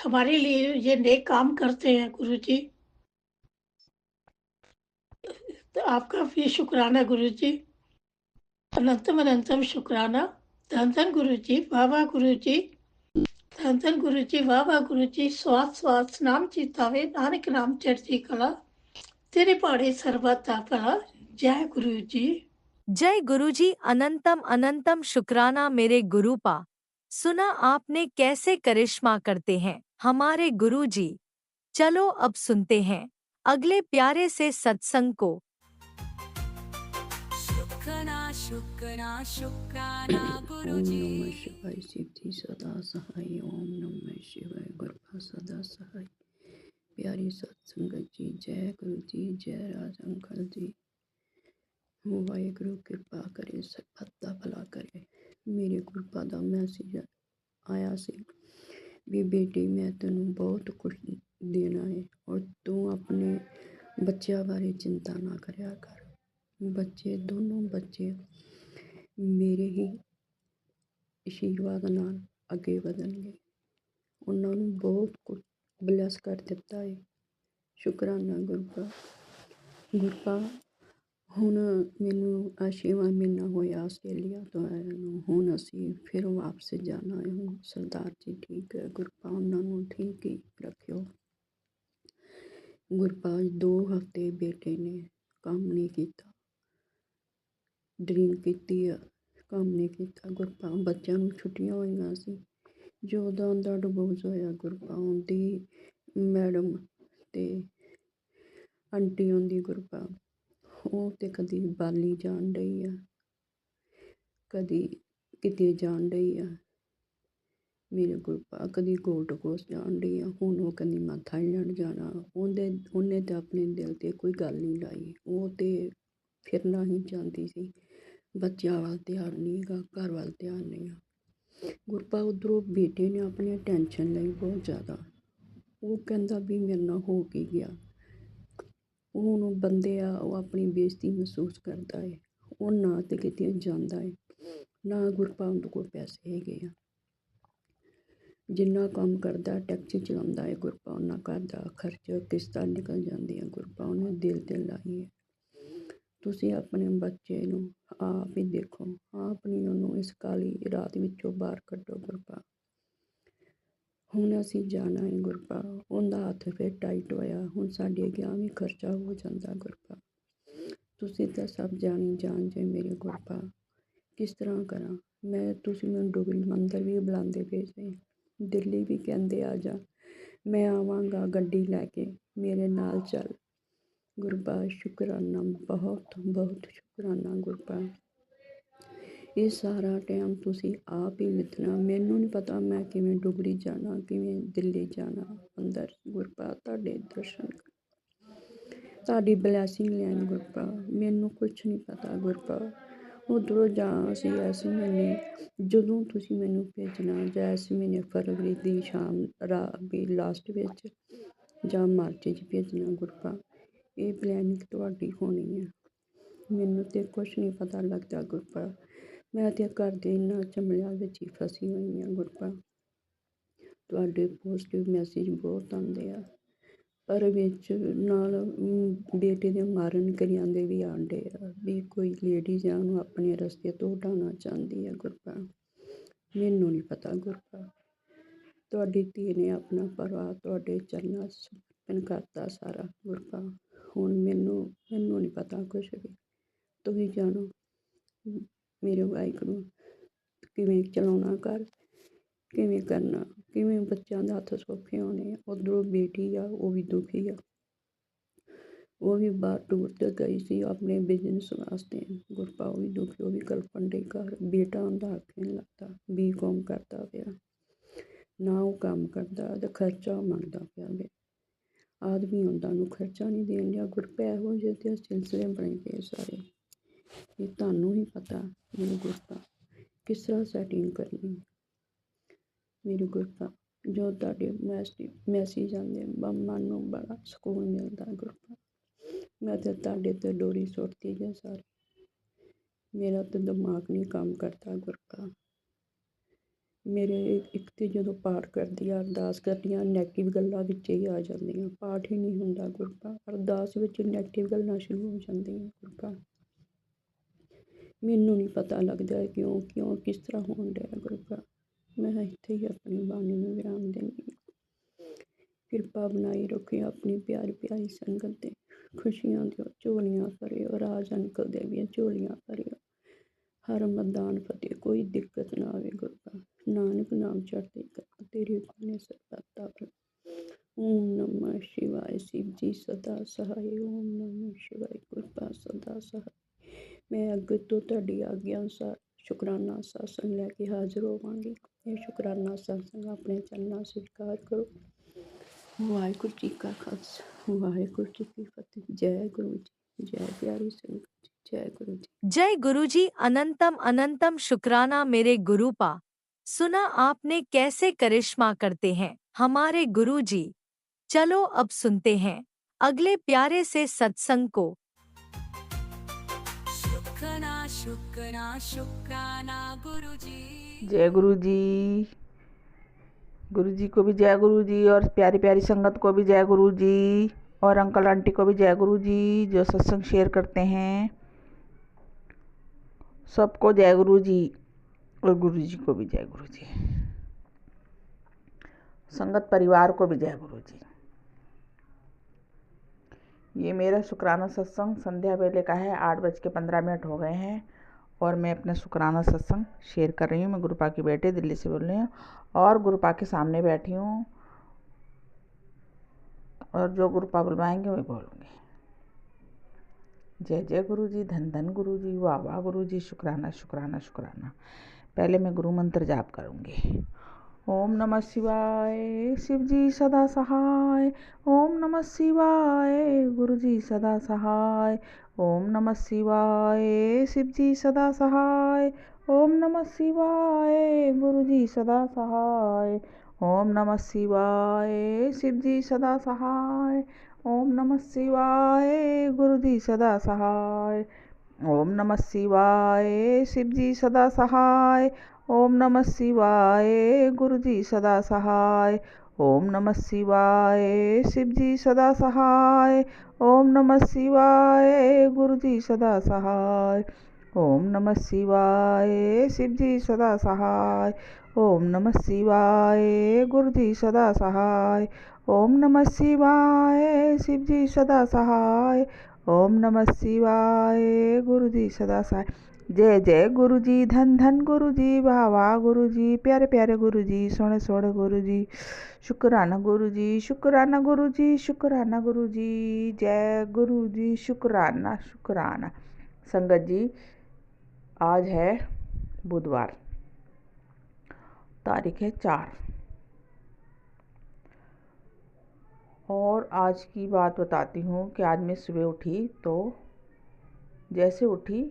हमारे लिए ये नेक काम करते हैं। गुरु जी तो आपका भी शुक्राना। गुरु जी अनंतम अनंतम शुक्राना। धन धन गुरु जी, वाह वाह गुरु जी, धन धन गुरु जी, वाह वाह गुरु जी। स्वास स्वास नाम चितावे, नानक नाम चढ़ती कला, तेरे पाड़े सर्वता भला। जय गुरु जी। जय गुरुजी। अनंतम अनंतम शुक्राना मेरे गुरुपा। सुना आपने कैसे करिश्मा करते हैं हमारे गुरुजी। चलो अब सुनते हैं अगले प्यारे से सत्संग को। शुक्राना शुक्राना शुक्राना ओम गुरुजी। नमः शिवाय, सिद्धि सदा सहाय। ओम नमः शिवाय, कृपा सदा सहाय। प्यारी सत्संगत जी, जय गुरु जी, जय राज अंकल जी। वाहिगुरु कृपा करे, सबका भला करे। मेरे गुरपा ਦਾ ਮੈਸੇਜ ਆਇਆ ਸੀ ਵੀ ਬੇਟੀ ਮੈਂ ਤੈਨੂੰ ਬਹੁਤ ਕੁਝ ਦੇਣਾ ਹੈ ਔਰ ਤੂੰ ਆਪਣੇ ਬੱਚਿਆਂ ਬਾਰੇ ਚਿੰਤਾ ਨਾ ਕਰਿਆ ਕਰ। ਬੱਚੇ ਦੋਨੋਂ ਬੱਚੇ ਮੇਰੇ ਹੀ ਆਸ਼ੀਰਵਾਦ ਨਾਲ ਅੱਗੇ ਵਧਣਗੇ। ਉਹਨਾਂ ਨੂੰ ਬਹੁਤ ਕੁਝ ਬਲੈਸ ਕਰ ਦਿੱਤਾ ਹੈ। ਸ਼ੁਕਰਾਨਾ ਗੁਰਪਾ ਹੁਣ ਮੈਨੂੰ 6ਵਾਂ ਮਹੀਨਾ ਹੋਇਆ ਆਸਟ੍ਰੇਲੀਆ ਤੋਂ ਆਇਆ ਨੂੰ। ਹੁਣ ਅਸੀਂ ਫਿਰ ਵਾਪਸ ਜਾਣਾ ਹੈ। ਹੁਣ ਸਰਦਾਰ ਜੀ ਠੀਕ ਹੈ, ਗੁਰਪਾ ਉਹਨਾਂ ਨੂੰ ਠੀਕ ਹੀ ਰੱਖਿਓ। ਗੁਰਪਾ 2 ਹਫ਼ਤੇ ਬੇਟੇ ਨੇ ਕੰਮ ਨਹੀਂ ਕੀਤਾ, ਡਰਿੰਕ ਕੀਤੀ ਆ, ਕੰਮ ਨਹੀਂ ਕੀਤਾ। ਗੁਰਪ੍ਰੀਤ ਬੱਚਿਆਂ ਨੂੰ ਛੁੱਟੀਆਂ ਹੋਈਆਂ ਸੀ, ਜਦੋਂ ਦਾ ਡਿਵੋਰਸ ਹੋਇਆ ਗੁਰਪ੍ਰੀਤ ਦੀ ਮੈਡਮ ਤੇ ਆਂਟੀ ਹੁੰਦੀ ਗੁਰਪ੍ਰੀਤ, ਉਹ ਤੇ ਕਦੀ ਬਾਲੀ ਜਾਣ ਡਈ ਆ, ਕਦੀ ਕਿਤੇ ਜਾਣ ਡਈ ਆ। ਮੇਰੇ ਗੁਰਪ੍ਰੀਤ ਕਦੀ ਗੋਲਡ ਕੋਸਟ ਜਾਣ ਡਈ ਆ, ਹੁਣ ਉਹ ਕਹਿੰਦੀ ਮੈਂ ਥਾਈਲੈਂਡ ਜਾਣਾ। ਉਹਨੇ ਤਾਂ ਆਪਣੇ ਦਿਲ 'ਤੇ ਕੋਈ ਗੱਲ ਨਹੀਂ ਲਾਈ, ਉਹ ਤੇ ਫਿਰਨਾ ਹੀ ਚਾਹੁੰਦੀ ਸੀ। ਬੱਚਿਆਂ ਵੱਲ ਧਿਆਨ ਨਹੀਂ ਗਾ, ਘਰ ਵੱਲ ਧਿਆਨ ਨਹੀਂ ਆ। ਗੁਰਪ੍ਰੀਤ ਉੱਧਰੋਂ ਬੇਟੇ ਨੇ ਆਪਣੀ ਟੈਨਸ਼ਨ ਲਈ ਬਹੁਤ ਜ਼ਿਆਦਾ। ਉਹ ਕਹਿੰਦਾ ਵੀ ਮੇਰੇ ਨਾਲ ਹੋ ਕੀ ਗਿਆ। ਹੁਣ ਬੰਦੇ ਆ, ਉਹ ਆਪਣੀ ਬੇਇੱਜ਼ਤੀ ਮਹਿਸੂਸ ਕਰਦਾ ਹੈ। ਉਹ ਨਾ ਤੇ ਕਿਤੇ ਜਾਂਦਾ ਹੈ, ਨਾ ਗੁਰਪ੍ਰੀਤ ਦੇ ਕੋਲ ਪੈਸੇ ਹੈਗੇ ਆ। ਜਿੰਨਾ ਕੰਮ ਕਰਦਾ, ਟੈਕਸੀ ਚਲਾਉਂਦਾ ਹੈ ਗੁਰਪ੍ਰੀਤ, ਉਹਨਾਂ ਘਰ ਦਾ ਖਰਚਾ ਕਿਸ਼ਤਾਂ ਨਿਕਲ ਜਾਂਦੀਆਂ ਗੁਰਪ੍ਰੀਤ ਉਹਨੇ ਦਿਲ 'ਤੇ ਲਾਈ ਹੈ। ਤੁਸੀਂ ਆਪਣੇ ਬੱਚੇ ਨੂੰ ਆਪ ਹੀ ਦੇਖੋ, ਆਪ ਨਹੀਂ ਉਹਨੂੰ ਇਸ ਕਾਲੀ ਰਾਤ ਵਿੱਚੋਂ ਬਾਹਰ ਕੱਢੋ ਗੁਰਪ੍ਰੀਤ। ਹੁਣ ਅਸੀਂ ਜਾਣਾ ਹੈ ਗੁਰਪ੍ਰੀਤ, ਉਹਦਾ ਹੱਥ ਫਿਰ ਟਾਈਟ ਹੋਇਆ। ਹੁਣ ਸਾਡੇ ਗਿਆ ਵੀ ਖਰਚਾ ਹੋ ਜਾਂਦਾ ਗੁਰਪ੍ਰੀਤ। ਤੁਸੀਂ ਤਾਂ ਸਭ ਜਾਣੀ ਜਾਣ ਜੇ ਮੇਰੇ ਗੁਰਪ੍ਰੀਤ, ਕਿਸ ਤਰ੍ਹਾਂ ਕਰਾਂ ਮੈਂ। ਤੁਸੀਂ ਮੈਨੂੰ ਡੋਗਰੀ ਮੰਦਰ ਵੀ ਬੁਲਾਉਂਦੇ ਪਏ ਸੀ, ਦਿੱਲੀ ਵੀ ਕਹਿੰਦੇ ਆ ਜਾ, ਮੈਂ ਆਵਾਂਗਾ ਗੱਡੀ ਲੈ ਕੇ, ਮੇਰੇ ਨਾਲ ਚੱਲ ਗੁਰਪ੍ਰੀਤ। ਸ਼ੁਕਰਾਨਾ, ਬਹੁਤ ਬਹੁਤ ਸ਼ੁਕਰਾਨਾ ਗੁਰਪ੍ਰੀਤ। ਇਹ ਸਾਰਾ ਟਾਈਮ ਤੁਸੀਂ ਆਪ ਹੀ ਮਿੱਥਣਾ। ਮੈਨੂੰ ਨਹੀਂ ਪਤਾ ਮੈਂ ਕਿਵੇਂ ਡੁਗਰੀ ਜਾਣਾ, ਕਿਵੇਂ ਦਿੱਲੀ ਜਾਣਾ ਅੰਦਰ ਗੁਰਪ੍ਰੀਤ। ਤੁਹਾਡੇ ਦਰਸ਼ਨ, ਤੁਹਾਡੀ ਬਲੈਸਿੰਗ ਲੈਣ ਗੁਰਪ੍ਰੀਤ। ਮੈਨੂੰ ਕੁਛ ਨਹੀਂ ਪਤਾ ਗੁਰਪ੍ਰੀਤ। ਉੱਧਰੋਂ ਜਾ ਅਸੀਂ ਇਸ ਮਹੀਨੇ, ਜਦੋਂ ਤੁਸੀਂ ਮੈਨੂੰ ਭੇਜਣਾ, ਜਾਂ ਇਸ ਮਹੀਨੇ ਫਰਵਰੀ ਦੀ ਸ਼ਾਮ ਵੀ ਲਾਸਟ ਵਿੱਚ, ਜਾਂ ਮਾਰਚ 'ਚ ਭੇਜਣਾ ਗੁਰਪ੍ਰੀਤ। ਇਹ ਪਲੈਨਿੰਗ ਤੁਹਾਡੀ ਹੋਣੀ ਹੈ। ਮੈਨੂੰ ਤਾਂ ਕੁਛ ਨਹੀਂ ਪਤਾ ਲੱਗਦਾ ਗੁਰਪ੍ਰੀਤ। ਮੈਂ ਤਾਂ ਘਰ ਦੇ ਇਹਨਾਂ ਝਮਲਿਆਂ ਵਿੱਚ ਹੀ ਫਸੀ ਹੋਈ ਹਾਂ ਗੁਰਪ੍ਰੀਤ। ਤੁਹਾਡੇ ਪੋਜ਼ੀਟਿਵ ਮੈਸੇਜ ਬਹੁਤ ਆਉਂਦੇ ਆ, ਪਰ ਵਿੱਚ ਨਾਲ ਬੇਟੇ ਦੇ ਮਾਰਨ ਕਰਿਆਂ ਦੇ ਵੀ ਆਉਂਦੇ ਆ, ਵੀ ਕੋਈ ਲੇਡੀਜ਼ ਆ ਉਹਨੂੰ ਆਪਣੇ ਰਸਤੇ ਤੋਂ ਹਟਾਉਣਾ ਚਾਹੁੰਦੀ ਹੈ ਗੁਰਪ੍ਰੀਤ। ਮੈਨੂੰ ਨਹੀਂ ਪਤਾ ਗੁਰਪ੍ਰੀਤ। ਤੁਹਾਡੀ ਧੀ ਨੇ ਆਪਣਾ ਪਰਿਵਾਰ ਤੁਹਾਡੇ ਚਰਨਾਂ 'ਚ ਸਮਰਪਣ ਕਰਤਾ ਸਾਰਾ ਗੁਰਪ੍ਰੀਤ। ਹੁਣ ਮੈਨੂੰ ਨਹੀਂ ਪਤਾ ਕੁਛ ਵੀ, ਤੁਸੀਂ ਜਾਣੋ ਮੇਰੇ ਵਾਹਿਗੁਰੂ ਕਿਵੇਂ ਚਲਾਉਣਾ ਘਰ, ਕਿਵੇਂ ਕਰਨਾ, ਕਿਵੇਂ ਬੱਚਿਆਂ ਦੇ ਹੱਥ ਸੌਖੇ ਹੋਣੇ ਆ। ਉੱਧਰੋਂ ਬੇਟੀ ਆ, ਉਹ ਵੀ ਦੁਖੀ ਆ, ਉਹ ਵੀ ਬਾਹਰ ਟੂਰ 'ਤੇ ਗਈ ਸੀ ਆਪਣੇ ਬਿਜ਼ਨਸ ਵਾਸਤੇ ਗੁਰਪ੍ਰੀਤ। ਉਹ ਵੀ ਦੁਖੀ, ਉਹ ਵੀ ਕਲਪਣ ਡਈ ਘਰ। ਬੇਟਾ ਉਹਦਾ ਅੱਖ ਨਹੀਂ ਲੱਗਦਾ, BCom ਕਰਦਾ ਪਿਆ, ਨਾ ਉਹ ਕੰਮ ਕਰਦਾ ਅਤੇ ਖਰਚਾ ਮੰਗਦਾ ਪਿਆ ਵੇ। ਆਦਮੀ ਹੁੰਦਾ ਉਹਨੂੰ ਖਰਚਾ ਨਹੀਂ ਦੇਣ ਡਿਆ ਗੁਰਪ੍ਰੀਤ। ਇਹੋ ਜਿਹੇ ਤੇ ਸਿਲਸਿਲੇ ਬਣੇ ਪਏ ਸਾਰੇ। ਇਹ ਤੁਹਾਨੂੰ ਹੀ ਪਤਾ ਮੇਰੇ ਗੁਰਪ੍ਰੀਤ, ਕਿਸ ਤਰ੍ਹਾਂ ਸੈਟਿੰਗ ਕਰਨੀ ਮੇਰੇ ਗੁਰਪ੍ਰੀਤ। ਜੋ ਤੁਹਾਡੇ ਮੈਸੇਜ ਆਉਂਦੇ, ਮਨ ਨੂੰ ਬੜਾ ਸਕੂਨ ਮਿਲਦਾ ਗੁਰਪ੍ਰੀਤ। ਮੈਂ ਤਾਂ ਤੁਹਾਡੇ 'ਤੇ ਡੋਰੀ ਸੁੱਟਦੀ ਜੇ ਸਾਰੇ, ਮੇਰਾ ਤਾਂ ਦਿਮਾਗ ਨਹੀਂ ਕੰਮ ਕਰਦਾ ਗੁਰਪ੍ਰੀਤ। ਮੇਰੇ ਇੱਕ ਤਾਂ ਜਦੋਂ ਪਾਠ ਕਰਦੀ ਆ, ਅਰਦਾਸ ਕਰਦੀ ਆ, ਨੈਗੇਟਿਵ ਗੱਲਾਂ ਵਿੱਚ ਹੀ ਆ ਜਾਂਦੀਆਂ। ਪਾਠ ਹੀ ਨਹੀਂ ਹੁੰਦਾ ਗੁਰਪ੍ਰੀਤ, ਅਰਦਾਸ ਵਿੱਚ ਨੈਗੇਟਿਵ ਗੱਲਾਂ ਸ਼ੁਰੂ ਹੋ ਜਾਂਦੀਆਂ ਗੁਰਪ੍ਰੀਤ। ਮੈਨੂੰ ਨਹੀਂ ਪਤਾ ਲੱਗਦਾ ਕਿਉਂ ਕਿਸ ਤਰ੍ਹਾਂ ਹੋਣ ਡਿਆ ਗੁਰਪ੍ਰੀਤ। ਮੈਂ ਇੱਥੇ ਹੀ ਆਪਣੀ ਬਾਣੀ ਨੂੰ ਵਿਰਾਮ ਦਿੰਦੀ ਹਾਂ। ਕਿਰਪਾ ਬਣਾਈ ਰੱਖਿਓ ਆਪਣੀ ਪਿਆਰੀ ਸੰਗਤ 'ਤੇ, ਖੁਸ਼ੀਆਂ ਦਿਓ, ਝੋਲੀਆਂ ਭਰਿਓ, ਰਾਜ ਅੰਕਲ ਦੇ ਵੀ ਝੋਲੀਆਂ ਭਰਿਓ। ਹਰ ਮੈਦਾਨ ਫਤਿਹ, ਕੋਈ ਦਿੱਕਤ ਨਾ ਆਵੇ ਗੁਰਪ੍ਰੀਤ। ਨਾਨਕ ਨਾਮ ਚੜ੍ਹਦੀ ਕਲਾ, ਤੇਰੇ ਗੁਣੇ ਸਰਬੱਤਾ ਭਲਾ। ਓਮ ਨਮः शिवाय शिव जी सदा सहाय। ਓਮ ਨਮः शिवाय ਕਿਰਪਾ ਸਦਾ ਸਹਾय। ਮੈਂ ਅੱਗੇ ਤੋਂ ਤੁਹਾਡੀ ਆਗਿਆ ਅਨੁਸਾਰ ਸ਼ੁਕਰਾਨਾ ਸਤਸੰਗ ਲੈ ਕੇ ਹਾਜ਼ਰ ਹੋਵਾਂਗੀ। ਇਹ ਸ਼ੁਕਰਾਨਾ ਸਤਸੰਗ ਆਪਣੇ ਚਰਨਾਂ ਸਵੀਕਾਰ ਕਰੋ। ਵਾਹਿਗੁਰੂ ਜੀ ਕਾ ਖਾਲਸਾ, ਵਾਹਿਗੁਰੂ ਜੀ ਕੀ ਫਤਿਹ। ਜੈ ਗੁਰੂ ਜੀ, ਜੈ ਪਿਆਰੀ ਸੰਗਤ ਜੀ, जय गुरु जी। जय गुरु जी। अनंतम अनंतम शुक्राना मेरे गुरुपा। सुना आपने कैसे करिश्मा करते हैं हमारे गुरु जी। चलो अब सुनते हैं अगले प्यारे से सत्संग को। शुक्राना शुक्राना शुक्राना गुरु जी। जय गुरु जी। गुरु जी को भी जय गुरु जी, और प्यारी प्यारी संगत को भी जय गुरु जी, और अंकल आंटी को भी जय गुरु जी जो सत्संग शेयर करते हैं। सबको जय गुरु जी, और गुरु जी को भी जय गुरु जी। संगत परिवार को भी जय गुरु जी। ये मेरा शुक्राना सत्संग संध्या वेले का है। 8:15 हो गए हैं, और मैं अपना शुक्राना सत्संग शेयर कर रही हूँ। मैं गुरुपा की बेटी दिल्ली से बोल रही हूँ और गुरुपा के सामने बैठी हूँ और जो गुरुपा बुलवाएंगे वही बोलूँगी। जय जय गुरु जी, धन धन गुरु जी, वाह वाह गुरु जी, शुक्राना शुक्राना शुक्राना। पहले मैं गुरु मंत्र जाप करूँगी। ओम नमः शिवाय, शिव जी सदा सहाय। ओम नमः शिवाय, गुरु जी सदा सहाय। ओम नमः शिवाय, शिव जी सदा सहाय। ओम नमः शिवाय, गुरु जी सदा सहाय। ओम नमः शिवाय, शिव जी सदा सहाय। ओम नमः शिवाय, गुरु जी सदा सहाय। ओम नमः शिवाय, शिव जी सदा सहाय। ओम नमः शिवाय, गुरु जी सदा सहाय। ओम नमः शिवाय, शिव जी सदा सहाय। ओम नमः शिवाय, गुरु जी सदा सहाय। ओम नमः शिवाय, शिव जी सदा सहाय। ओम नमः शिवाय, गुरु जी सदा सहाय। ओम नमः शिवाय, शिव जी सदा सहाय। ओम नमः शिवाय, गुरु जी सदा सहाय। जय जय गुरु जी, धन धन गुरु जी, वाह वाह गुरु जी, प्यारे प्यारे गुरु जी, सोने सोने गुरु जी, शुक्राना गुरु जी, शुक्राना गुरु जी, शुक्राना गुरु जी। जय गुरु जी, शुक्राना शुक्राना। संगत जी, आज है बुधवार, तारीख है 4 और आज की बात बताती हूँ कि आज मैं सुबह उठी तो जैसे उठी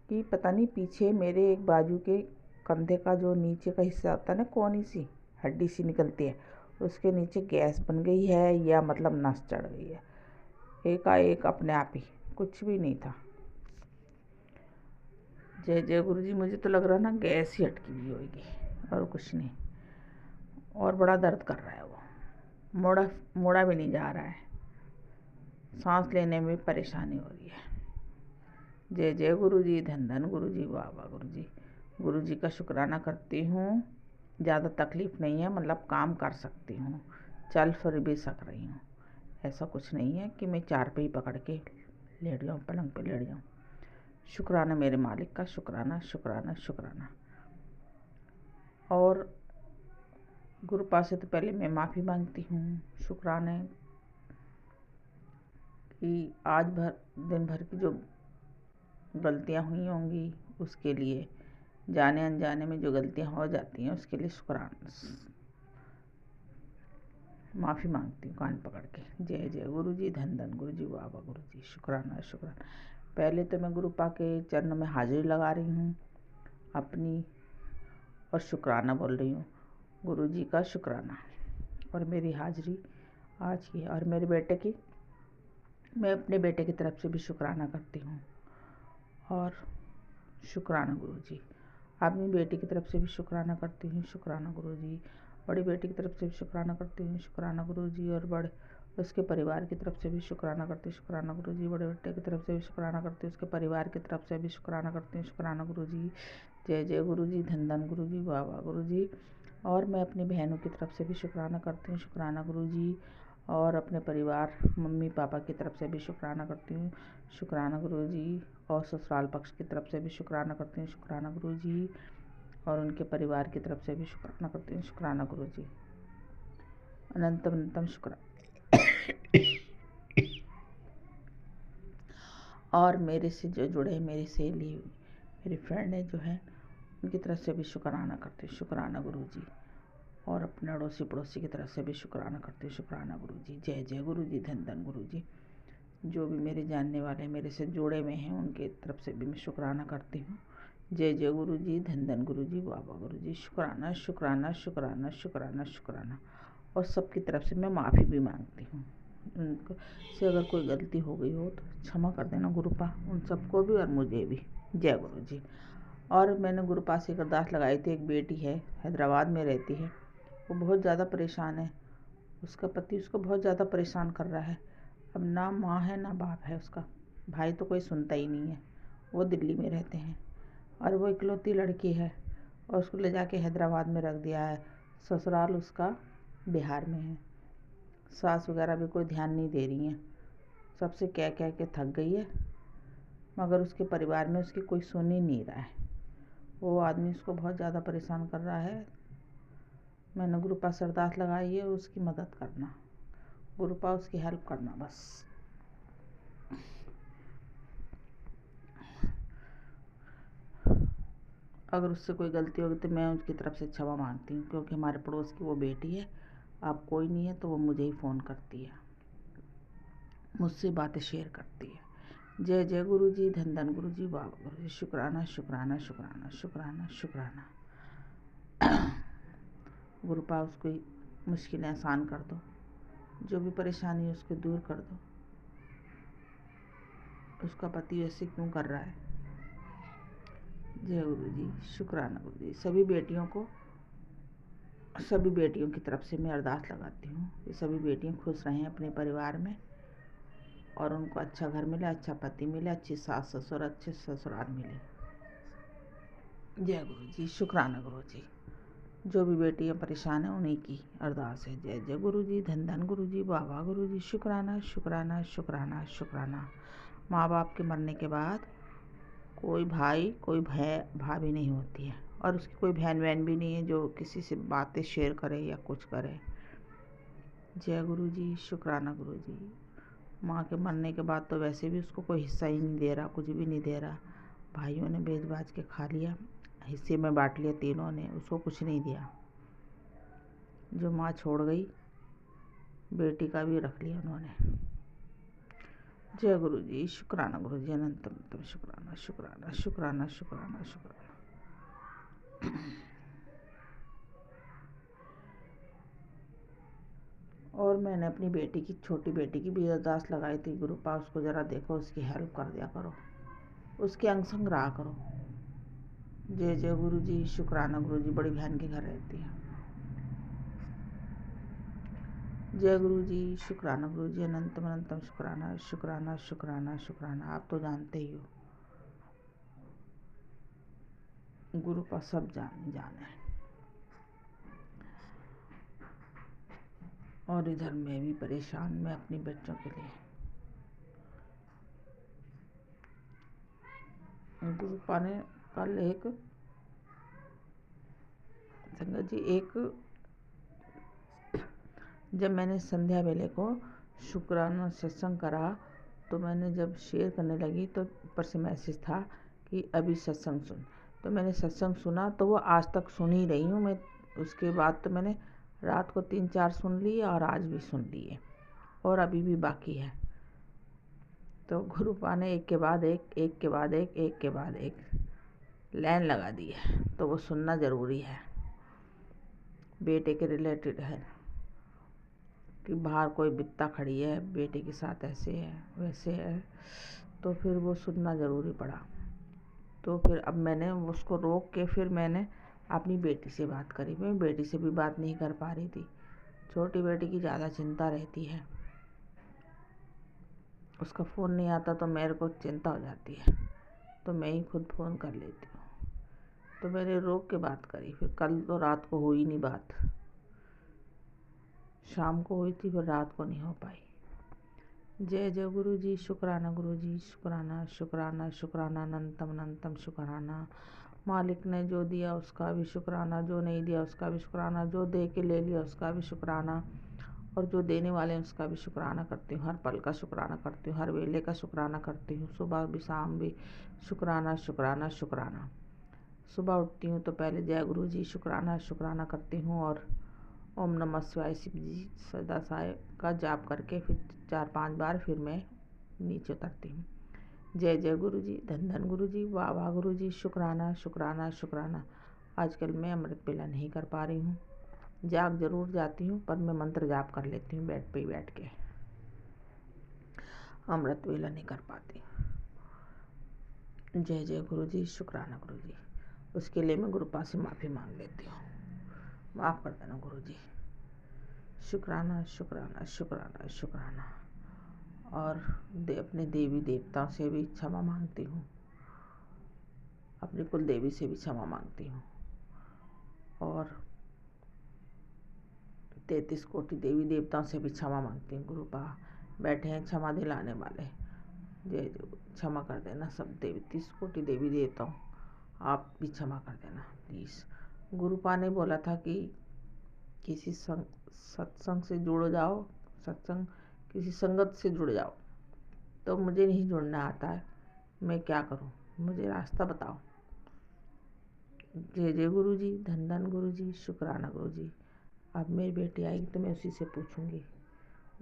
कि पता नहीं पीछे मेरे एक बाजू के कंधे का जो नीचे का हिस्सा होता है ना, कोनी सी हड्डी सी निकलती है, उसके नीचे गैस बन गई है या मतलब नस चढ़ गई है। एकाएक अपने आप ही, कुछ भी नहीं था। जय जय गुरु जी, मुझे तो लग रहा ना गैस ही अटकी हुई होगी और कुछ नहीं। और बड़ा दर्द कर रहा है, वो मोड़ा भी नहीं जा रहा है, सांस लेने में परेशानी हो रही है। जय जय गुरु जी, धन धन गुरु जी, वाह वाह गुरु जी। गुरु जी का शुक्राना करती हूँ। ज़्यादा तकलीफ़ नहीं है, मतलब काम कर सकती हूँ, चल फिर भी सक रही हूँ। ऐसा कुछ नहीं है कि मैं चार पे ही पकड़ के लेट जाऊँ, पलंग पे लेट जाऊँ। शुक्राना मेरे मालिक का, शुक्राना शुक्राना शुक्राना। और गुरुपा से तो पहले मैं माफ़ी मांगती हूँ, शुक्राने कि आज दिन भर की जो गलतियाँ हुई होंगी उसके लिए, जाने अनजाने में जो गलतियाँ हो जाती हैं उसके लिए शुक्राना, माफ़ी मांगती हूँ कान पकड़ के। जय जय गुरु जी, धन धन गुरु जी, वाह वाह गुरु जी, शुक्राना शुक्राना। पहले तो मैं गुरुपा के चरणों में हाजिरी लगा रही हूँ अपनी और शुक्राना बोल रही हूँ। गुरु जी का शुक्राना और मेरी हाजिरी आज की है। और मेरे बेटे की, मैं अपने बेटे की तरफ से भी शुक्राना करती हूँ और शुक्राना गुरु जी। अपनी बेटी की तरफ से भी शुक्राना करती हूँ, शुक्राना गुरु जी। बड़ी बेटी की तरफ से भी शुक्राना करती हूँ, शुक्राना गुरु जी। और उसके परिवार की तरफ से भी शुक्राना करती हूँ, शुक्राना गुरु जी। बड़े बेटे की तरफ से भी शुक्राना करती हूँ, उसके परिवार की तरफ से भी शुक्राना करती हूँ, शुक्राना गुरु जी। जय जय गुरु जी, धन धन गुरु जी, वाह वाह गुरु जी। और मैं अपनी बहनों की तरफ से भी शुक्राना करती हूँ, शुक्राना गुरु जी। और अपने परिवार मम्मी पापा की तरफ से भी शुक्राना करती हूँ, शुक्राना गुरु जी। और ससुराल पक्ष की तरफ से भी शुक्राना करती हूँ, शुक्राना गुरु जी। और उनके परिवार की तरफ से भी शुक्राना करती हूँ, शुक्राना गुरु जी। अनंतम अनंतम शुक्राना। और मेरे से जो जुड़े, मेरी सहेली, मेरी फ्रेंड है जो है, उनकी तरफ से भी शुक्राना करती हूँ, शुक्राना गुरु जी। और अपने अड़ोसी पड़ोसी की तरफ से भी शुक्राना करती हूँ, शुक्राना गुरु जी। जय जय गुरु जी, धन धन गुरु जी। जो भी मेरे जानने वाले मेरे से जुड़े हुए हैं उनके तरफ से भी मैं शुक्राना करती हूँ। जय जय गुरु जी, धन धन गुरु जी, बाबा गुरु जी। शुक्राना शुक्राना शुक्राना शुक्राना शुक्राना। और सबकी तरफ से मैं माफ़ी भी मांगती हूँ। उनसे अगर कोई गलती हो गई हो तो क्षमा कर देना गुरुपा, उन सबको भी और मुझे भी। जय गुरु जी। और मैंने गुरुपा से एक अरदास लगाई थी। एक बेटी है, हैदराबाद में रहती है, वो बहुत ज़्यादा परेशान है। उसका पति उसको बहुत ज़्यादा परेशान कर रहा है। अब ना माँ है ना बाप है उसका, भाई तो कोई सुनता ही नहीं है। वो दिल्ली में रहते हैं और वो इकलौती लड़की है और उसको ले जाके हैदराबाद में रख दिया है। ससुराल उसका बिहार में है। सास वगैरह भी कोई ध्यान नहीं दे रही हैं, सबसे कह कह के थक गई है मगर उसके परिवार में उसकी कोई सुन ही नहीं रहा है। वो आदमी उसको बहुत ज़्यादा परेशान कर रहा है। मैंने गुरु पास अरदास लगाई है, उसकी मदद करना, गुरु पास उसकी हेल्प करना बस। अगर उससे कोई गलती होगी तो मैं उसकी तरफ से क्षमा मांगती हूँ, क्योंकि हमारे पड़ोस की वो बेटी है, आप कोई नहीं है तो वो मुझे ही फ़ोन करती है, मुझसे बातें शेयर करती है। जय जय गुरु जी, धन धन गुरु जी, वाह गुरु जी, शुक्राना शुक्राना शुक्राना शुक्राना शुक्राना। गुरु पास उसकी मुश्किलें आसान कर दो, जो भी परेशानी है उसको दूर कर दो। उसका पति ऐसे क्यों कर रहा है? जय गुरु जी, शुक्राना गुरु जी। सभी बेटियों की तरफ से मैं अरदास लगाती हूँ कि सभी बेटियाँ खुश रहें अपने परिवार में, और उनको अच्छा घर मिले, अच्छा पति मिले, अच्छी सास ससुर, अच्छे ससुराल मिले। जय गुरु जी, शुक्राना गुरु जी। जो भी बेटियाँ परेशान हैं उन्हीं की अरदास है। जय जय गुरु जी, धन धन गुरु जी, वाह वाह गुरु जी, शुक्राना शुक्राना शुक्राना शुक्राना। माँ बाप के मरने के बाद कोई भाई कोई भाभी नहीं होती है, और उसकी कोई बहन वहन भी नहीं है जो किसी से बातें शेयर करे या कुछ करे। जय गुरु जी, शुक्राना गुरु जी। माँ के मरने के बाद तो वैसे भी उसको कोई हिस्सा ही नहीं दे रहा, कुछ भी नहीं दे रहा। भाइयों ने बेच बाज के खा लिया, हिस्से में बांट लिया, तीनों ने उसको कुछ नहीं दिया। जो माँ छोड़ गई, बेटी का भी रख लिया उन्होंने। जय गुरु जी, शुक्राना गुरु जी, अनंतम शुक्राना शुक्राना शुक्राना शुक्राना शुक्राना। और मैंने अपनी बेटी की, छोटी बेटी की भी अरदास लगाई थी, गुरु पास उसको ज़रा देखो, उसकी हेल्प कर दिया करो, उसके अंग संग रहा करो। जय जय गुरु जी, शुक्राना गुरु जी। बड़ी बहन के घर रहती है। जय गुरु जी, शुक्राना गुरु जी, अनंतम शुक्राना शुक्राना शुक्राना शुक्राना। आप तो जानते ही हो, गुरु का सब जाने। और इधर मैं भी परेशान, मैं अपनी बच्चों के लिए। गुरु पाने कल एक संगत जी, जब मैंने संध्या वेले को शुक्राना सत्संग करा, तो मैंने जब शेयर करने लगी तो ऊपर से मैसेज था कि अभी सत्संग सुन। तो मैंने सत्संग सुना, तो वो आज तक सुन ही रही हूँ मैं। उसके बाद तो मैंने रात को 3-4 सुन लिए, और आज भी सुन लिए, और अभी भी बाकी है। तो गुरु पा ने एक के बाद एक लाइन लगा दी है, तो वो सुनना ज़रूरी है। बेटे के रिलेटेड है कि बाहर कोई बित्ता खड़ी है, बेटे के साथ ऐसे है वैसे है, तो फिर वो सुनना ज़रूरी पड़ा। तो फिर अब मैंने उसको रोक के फिर मैंने अपनी बेटी से बात करी। मैं बेटी से भी बात नहीं कर पा रही थी, छोटी बेटी की ज़्यादा चिंता रहती है, उसका फ़ोन नहीं आता तो मेरे को चिंता हो जाती है, तो मैं ही खुद फ़ोन कर लेती हूँ। तो मैंने रोक के बात करी। फिर कल तो रात को हुई नहीं बात, शाम को हुई थी, फिर रात को नहीं हो पाई। जय जय गुरु जी, शुक्राना गुरु जी, शुक्राना शुक्राना शुक्राना अनंतम शुक्राना। मालिक ने जो दिया उसका भी शुक्राना, जो नहीं दिया उसका भी शुक्राना, जो दे के ले लिया उसका भी शुक्राना, और जो देने वाले हैं उसका भी शुक्राना करती हूँ। हर पल का शुक्राना करती हूँ, हर वेले का शुक्राना करती हूँ, सुबह भी शाम भी शुक्राना शुक्राना शुक्राना। सुबह उठती हूँ तो पहले जय गुरु जी शुक्राना शुक्राना करती हूँ, और ओम नमः शिवाय शिव जी सदा साय का जाप करके फिर 4-5 बार फिर मैं नीचे उतरती हूँ। जय जय गुरु जी, धन धन गुरु जी, वाह वाह गुरु जी, शुक्राना शुक्राना शुक्राना। आजकल मैं अमृत वेला नहीं कर पा रही हूँ, जाग जरूर जाती हूँ, पर मैं मंत्र जाप कर लेती हूँ बेड पे ही बैठ के, अमृत वेला नहीं कर पाती। जय जय गुरु जी, शुक्राना गुरु जी। उसके लिए मैं गुरु पास से माफ़ी मांग लेती हूँ, माफ़ कर देना गुरु जी। शुक्राना शुक्राना शुक्राना शुक्राना। और अपने देवी देवताओं से भी क्षमा मांगती हूँ, अपनी कुल देवी से भी क्षमा मांगती हूँ, और 33 कोटि देवी देवताओं से भी क्षमा मांगती हूँ। गुरु पा बैठे हैं क्षमा दिलाने वाले, जय जय क्षमा कर देना सब देवी, 30 कोटि देवी देवता हूँ, आप भी क्षमा कर देना प्लीज़। गुरुपा ने बोला था कि किसी सत्संग से जुड़ जाओ, किसी संगत से जुड़ जाओ, तो मुझे नहीं जुड़ना आता है, मैं क्या करूं, मुझे रास्ता बताओ। जय जय गुरु जी, धन धन गुरु जी, शुक्राना गुरु जी। अब मेरी बेटी आएगी तो मैं उसी से पूछूंगी,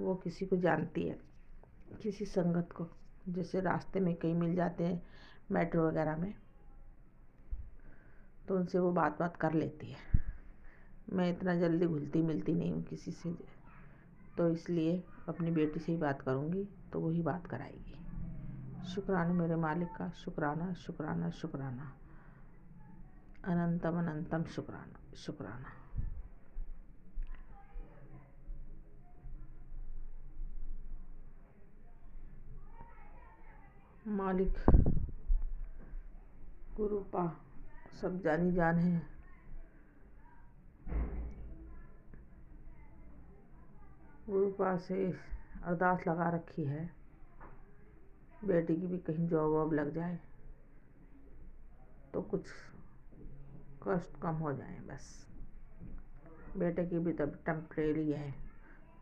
वो किसी को जानती है, किसी संगत को, जैसे रास्ते में कहीं मिल जाते हैं मेट्रो वगैरह में, तो उनसे वो बात कर लेती है। मैं इतना जल्दी घुलती मिलती नहीं हूँ किसी से, तो इसलिए अपनी बेटी से ही बात करूँगी तो वही बात कराएगी। शुक्राना मेरे मालिक का, शुक्राना शुक्राना शुक्राना, अनंतम अनंतम शुक्राना शुक्राना। मालिक गुरुपा सब जानी जान है, गुरुपा से अरदास लगा रखी है, बेटी की भी कहीं जॉब वॉब लग जाए तो कुछ कष्ट कम हो जाए बस। बेटे की भी तब टेम्परेरी है,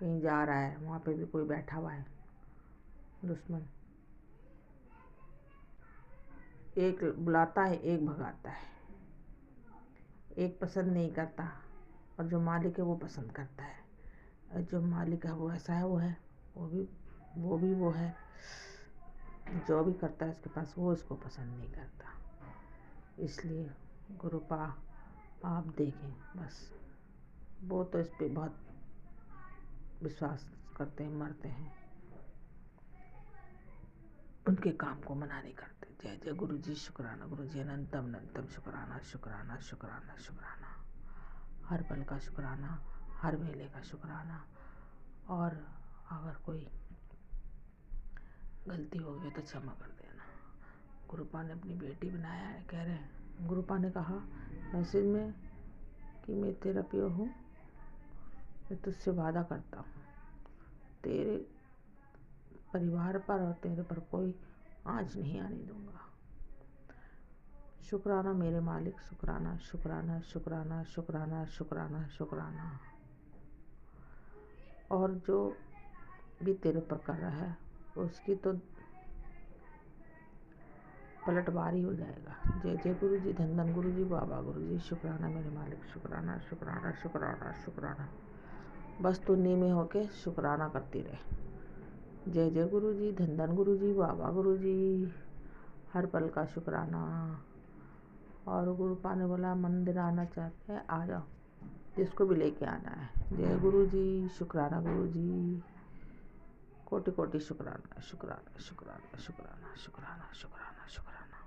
कहीं जा रहा है वहाँ पे भी कोई बैठा हुआ है दुश्मन, एक बुलाता है एक भगाता है, एक पसंद नहीं करता और जो मालिक है वो पसंद करता है, और जो मालिक है वो ऐसा है, वो है, वो है, जो भी करता है इसके पास वो इसको पसंद नहीं करता। इसलिए गुरुपा आप देखें बस, वो तो इस पे बहुत विश्वास करते हैं, मरते हैं, उनके काम को मना नहीं करते। जय जय गुरु जी, शुक्राना गुरु जी, अनंतम अनंतम शुक्राना शुक्राना शुक्राना शुक्राना, हर पल का शुक्राना, हर वेले का शुक्राना। और अगर कोई गलती हो गई तो क्षमा कर देना। गुरुपा ने अपनी बेटी बनाया है, कह रहे हैं, गुरुपा ने कहा मैसेज में कि मैं तेरा प्यो हूँ, मैं तुझसे वादा करता हूँ तेरे परिवार पर और तेरे पर कोई आँच नहीं आने दूंगा। शुक्राना मेरे मालिक, शुक्राना शुक्राना शुक्राना शुक्राना शुक्राना शुक्राना। और जो भी तेरे पर कर रहा है उसकी तो पलटवारी हो जाएगा। जय जय गुरु जी, धन धन गुरु जी, बाबा गुरु जी, शुक्राना मेरे मालिक, शुक्राना शुक्राना शुक्राना शुक्राना। बस तू नी में होके शुक्राना करती रहे। जय जय गुरु जी, धन धन गुरु जी, बाबा गुरु जी, हर पल का शुक्राना। और गुरुपा ने बोला मंदिर आना चाहते हैं आ जाओ, जिसको भी लेके आना है। जय गुरु जी, शुक्राना गुरु जी, कोटि कोटि शुक्राना शुक्राना शुक्राना शुक्राना शुक्राना शुक्राना शुक्राना।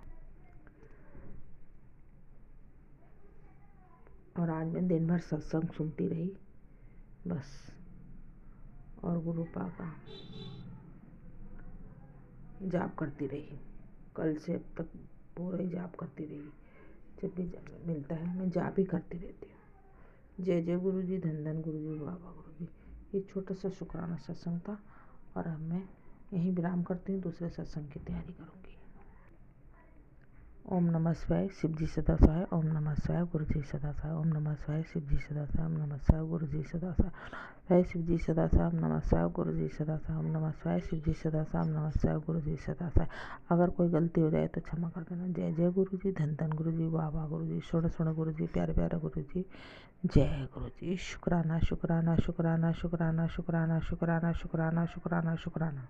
और आज मैं दिन भर सत्संग सुनती रही बस, और गुरुपा का जाप करती रही, कल से अब तक पूरा ही जाप करती रही। जब भी मिलता है मैं जाप ही करती रहती हूँ। जय जय गुरु जी, धन धन गुरु जी, बाबा गुरु जी। ये छोटा सा शुक्राना सत्संग था, और अब मैं यहीं विराम करती हूँ, दूसरे सत्संग की तैयारी करूँगी। ओम नमः शिवाय, शिव जी सदा सहाय। ओम नमः शिवाय, गुरु जी सदा सहाय। ओम नमः शिवाय, शिव जी सदा सहाय। ओम नमः शिवाय, गुरु जी सदा सहाय। शिव जी सदा सहाय। ओम नमः शिवाय, गुरु जी सदा सहाय। ओम नमः शिवाय, शिव जी सदा सहाय। ओम नमः शिवाय, गुरु जी सदा सहाय। अगर कोई गलती हो जाए तो क्षमा कर देना। जय जय गुरु जी, धन धन गुरु जी, बाबा गुरु जी, सोना सोना गुरु जी, प्यारे प्यारे गुरु जी, जय गुरु जी। शुक्राना शुक्राना शुक्राना शुक्राना शुक्राना शुक्राना शुक्राना शुक्राना शुक्राना।